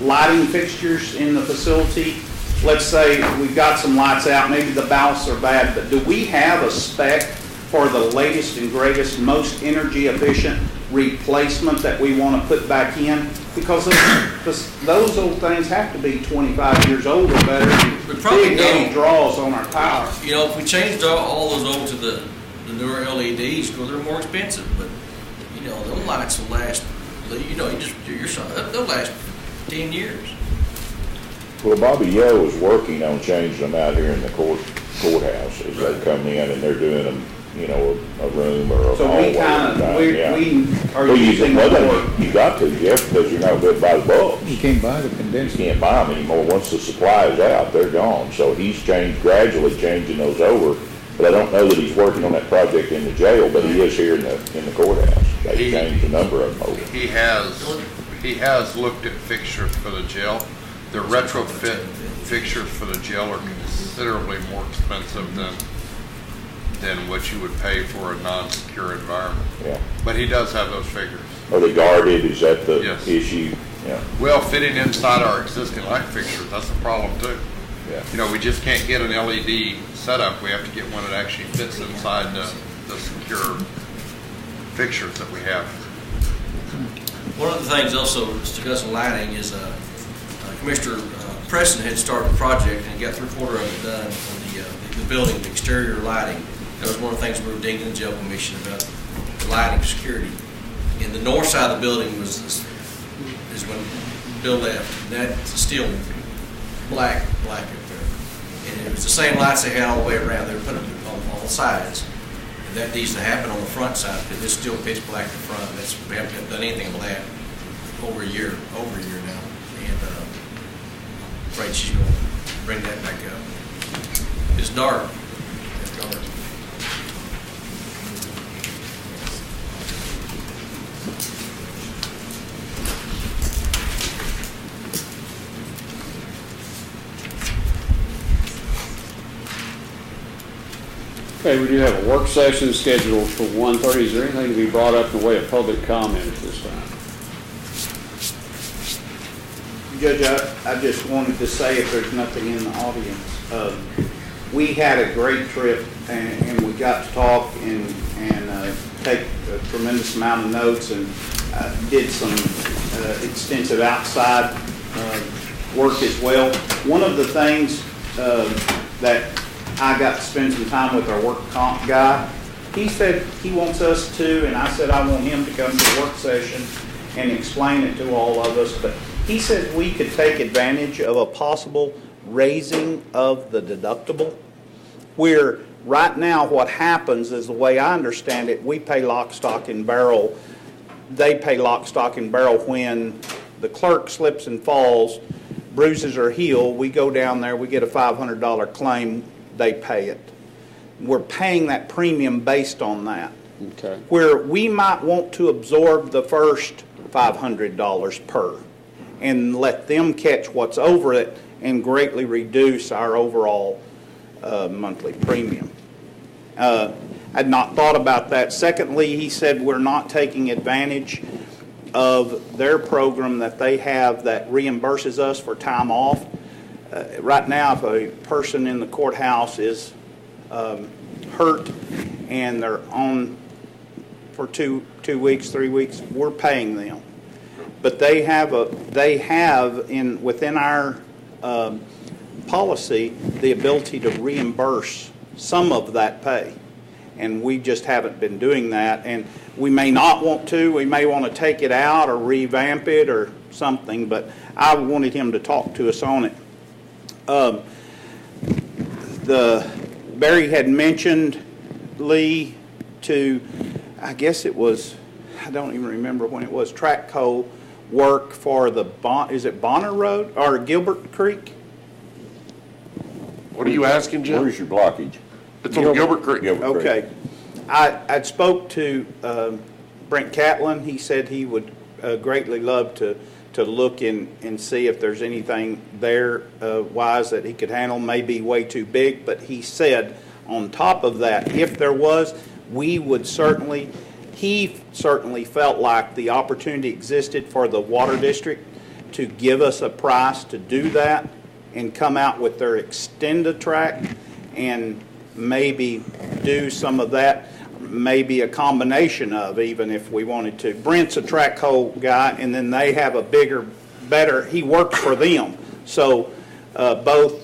[SPEAKER 7] lighting fixtures in the facility. Let's say we've got some lights out, maybe the ballasts are bad, but do we have a spec for the latest and greatest, most energy efficient replacement that we want to put back in? Because those old things have to be 25 years old or better. Big heavy draws on our power.
[SPEAKER 11] You know, if we changed all those over to the newer LEDs, well, they're more expensive, but you know, those lights will last. You know, they'll last 10 years.
[SPEAKER 3] Well, Bobby Yo is working on changing them out here in the courthouse as they come in, and they're doing them, you know, a room or a hallway.
[SPEAKER 7] So we are
[SPEAKER 3] well,
[SPEAKER 7] using more.
[SPEAKER 3] You got to, Jeff, because you're not good by the bulbs.
[SPEAKER 4] You can't buy the condenser.
[SPEAKER 3] You can't buy them anymore. Once the supply is out, they're gone. So he's gradually changing those over. But I don't know that he's working on that project in the jail, but he is here in the courthouse. They changed a number of them over.
[SPEAKER 13] He has looked at fixtures for the jail. The retrofit fixtures for the jail are considerably more expensive than what you would pay for a non-secure environment.
[SPEAKER 3] Yeah.
[SPEAKER 13] But he does have those figures.
[SPEAKER 3] Are they guarded? Is that the issue? Yeah.
[SPEAKER 13] Well, fitting inside our existing light fixtures, that's a problem too.
[SPEAKER 3] Yeah.
[SPEAKER 13] You know, we just can't get an LED setup. We have to get one that actually fits inside the secure fixtures that we have.
[SPEAKER 11] One of the things also discussing lighting is Commissioner Preston had started a project and got 3/4 of it done on the building, the exterior lighting. That was one of the things we were digging in the jail commission about the lighting security. And the north side of the building is when Bill left. And that's still black up there. And it was the same lights they had all the way around. They were putting them on all sides. And that needs to happen on the front side because it's still pitch black in front. We haven't done anything with that over a year now. And I'm afraid she's going to bring that back up. It's dark. It's dark.
[SPEAKER 1] Okay, we do have a work session scheduled for 1:30. Is there anything to be brought up in the way of public comment at this time?
[SPEAKER 7] Judge, I just wanted to say, if there's nothing in the audience, we had a great trip and we got to talk and take a tremendous amount of notes and did some extensive outside work as well. One of the things that I got to spend some time with our work comp guy. He said he wants us to, and I said I want him to come to the work session and explain it to all of us, but he said we could take advantage of a possible raising of the deductible, where right now what happens is, the way I understand it, we pay lock, stock, and barrel. They pay lock, stock, and barrel when the clerk slips and falls, bruises her heel, we go down there, we get a $500 claim, they pay it. We're paying that premium based on that.
[SPEAKER 1] Okay.
[SPEAKER 7] Where we might want to absorb the first $500 per and let them catch what's over it and greatly reduce our overall monthly premium. I'd not thought about that. Secondly, he said we're not taking advantage of their program that they have that reimburses us for time off. Right now, if a person in the courthouse is hurt and they're on for 2 weeks, 3 weeks, we're paying them. But they have within our policy the ability to reimburse some of that pay, and we just haven't been doing that. And we may not want to. We may want to take it out or revamp it or something. But I wanted him to talk to us on it. Barry had mentioned Lee to, I guess it was, I don't even remember when it was, Trackco work for the, is it Bonner Road or Gilbert Creek?
[SPEAKER 2] What are you asking, Jim?
[SPEAKER 3] Where's your blockage?
[SPEAKER 2] It's on Gilbert Creek.
[SPEAKER 3] Gilbert Creek.
[SPEAKER 7] Okay. I spoke to Brent Catlin, he said he would greatly love to look in and see if there's anything there wise that he could handle. May be way too big, but he said on top of that, if there was, he certainly felt like the opportunity existed for the water district to give us a price to do that and come out with their extended track and maybe do some of that, maybe a combination of, even if we wanted to. Brent's a track hole guy, and then they have a bigger, better, he works for them. So both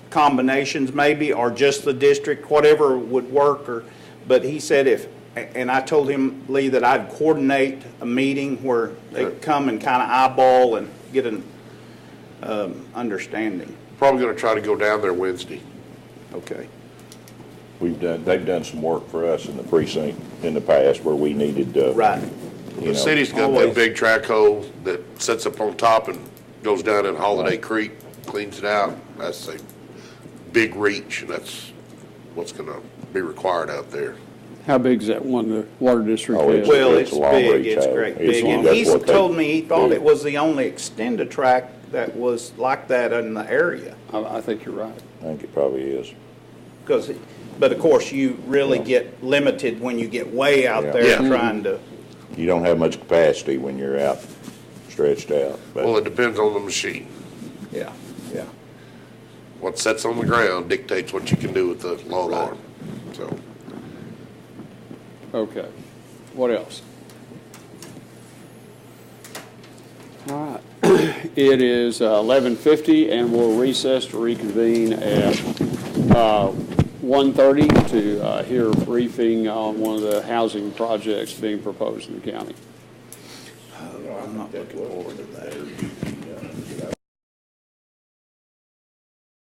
[SPEAKER 7] combinations maybe, or just the district, whatever would work. But he said if, and I told him, Lee, that I'd coordinate a meeting where they come and kind of eyeball and get an understanding.
[SPEAKER 2] Probably gonna try to go down there Wednesday.
[SPEAKER 7] Okay.
[SPEAKER 3] They've done some work for us in the precinct in the past where we needed,
[SPEAKER 7] Right.
[SPEAKER 2] The city's got that big track hole that sits up on top and goes down in Holiday Creek, cleans it out. That's a big reach, and that's what's gonna be required out there.
[SPEAKER 1] How big is that one the water district
[SPEAKER 3] Oh,
[SPEAKER 1] is?
[SPEAKER 7] Well,
[SPEAKER 3] it's
[SPEAKER 7] it's
[SPEAKER 3] a long
[SPEAKER 7] big,
[SPEAKER 3] reach
[SPEAKER 7] it's
[SPEAKER 3] out.
[SPEAKER 7] great
[SPEAKER 3] It's
[SPEAKER 7] big.
[SPEAKER 3] long.
[SPEAKER 7] And
[SPEAKER 3] That's
[SPEAKER 7] he
[SPEAKER 3] what they
[SPEAKER 7] told me he thought
[SPEAKER 3] do.
[SPEAKER 7] it was the only extended track that was like that in the area.
[SPEAKER 1] I think you're right.
[SPEAKER 3] I think it probably is.
[SPEAKER 7] But of course, you really get limited when you get way out there
[SPEAKER 2] Yeah.
[SPEAKER 7] trying to.
[SPEAKER 3] You don't have much capacity when you're out, stretched out. But
[SPEAKER 2] Well, it depends on the machine.
[SPEAKER 7] Yeah, yeah.
[SPEAKER 2] What sets on the ground dictates what you can do with the load arm, so.
[SPEAKER 1] Okay. What else? All right. It is 11:50, and we'll recess to reconvene at 1:30 to hear a briefing on one of the housing projects being proposed in the county.
[SPEAKER 7] I'm not looking forward to that.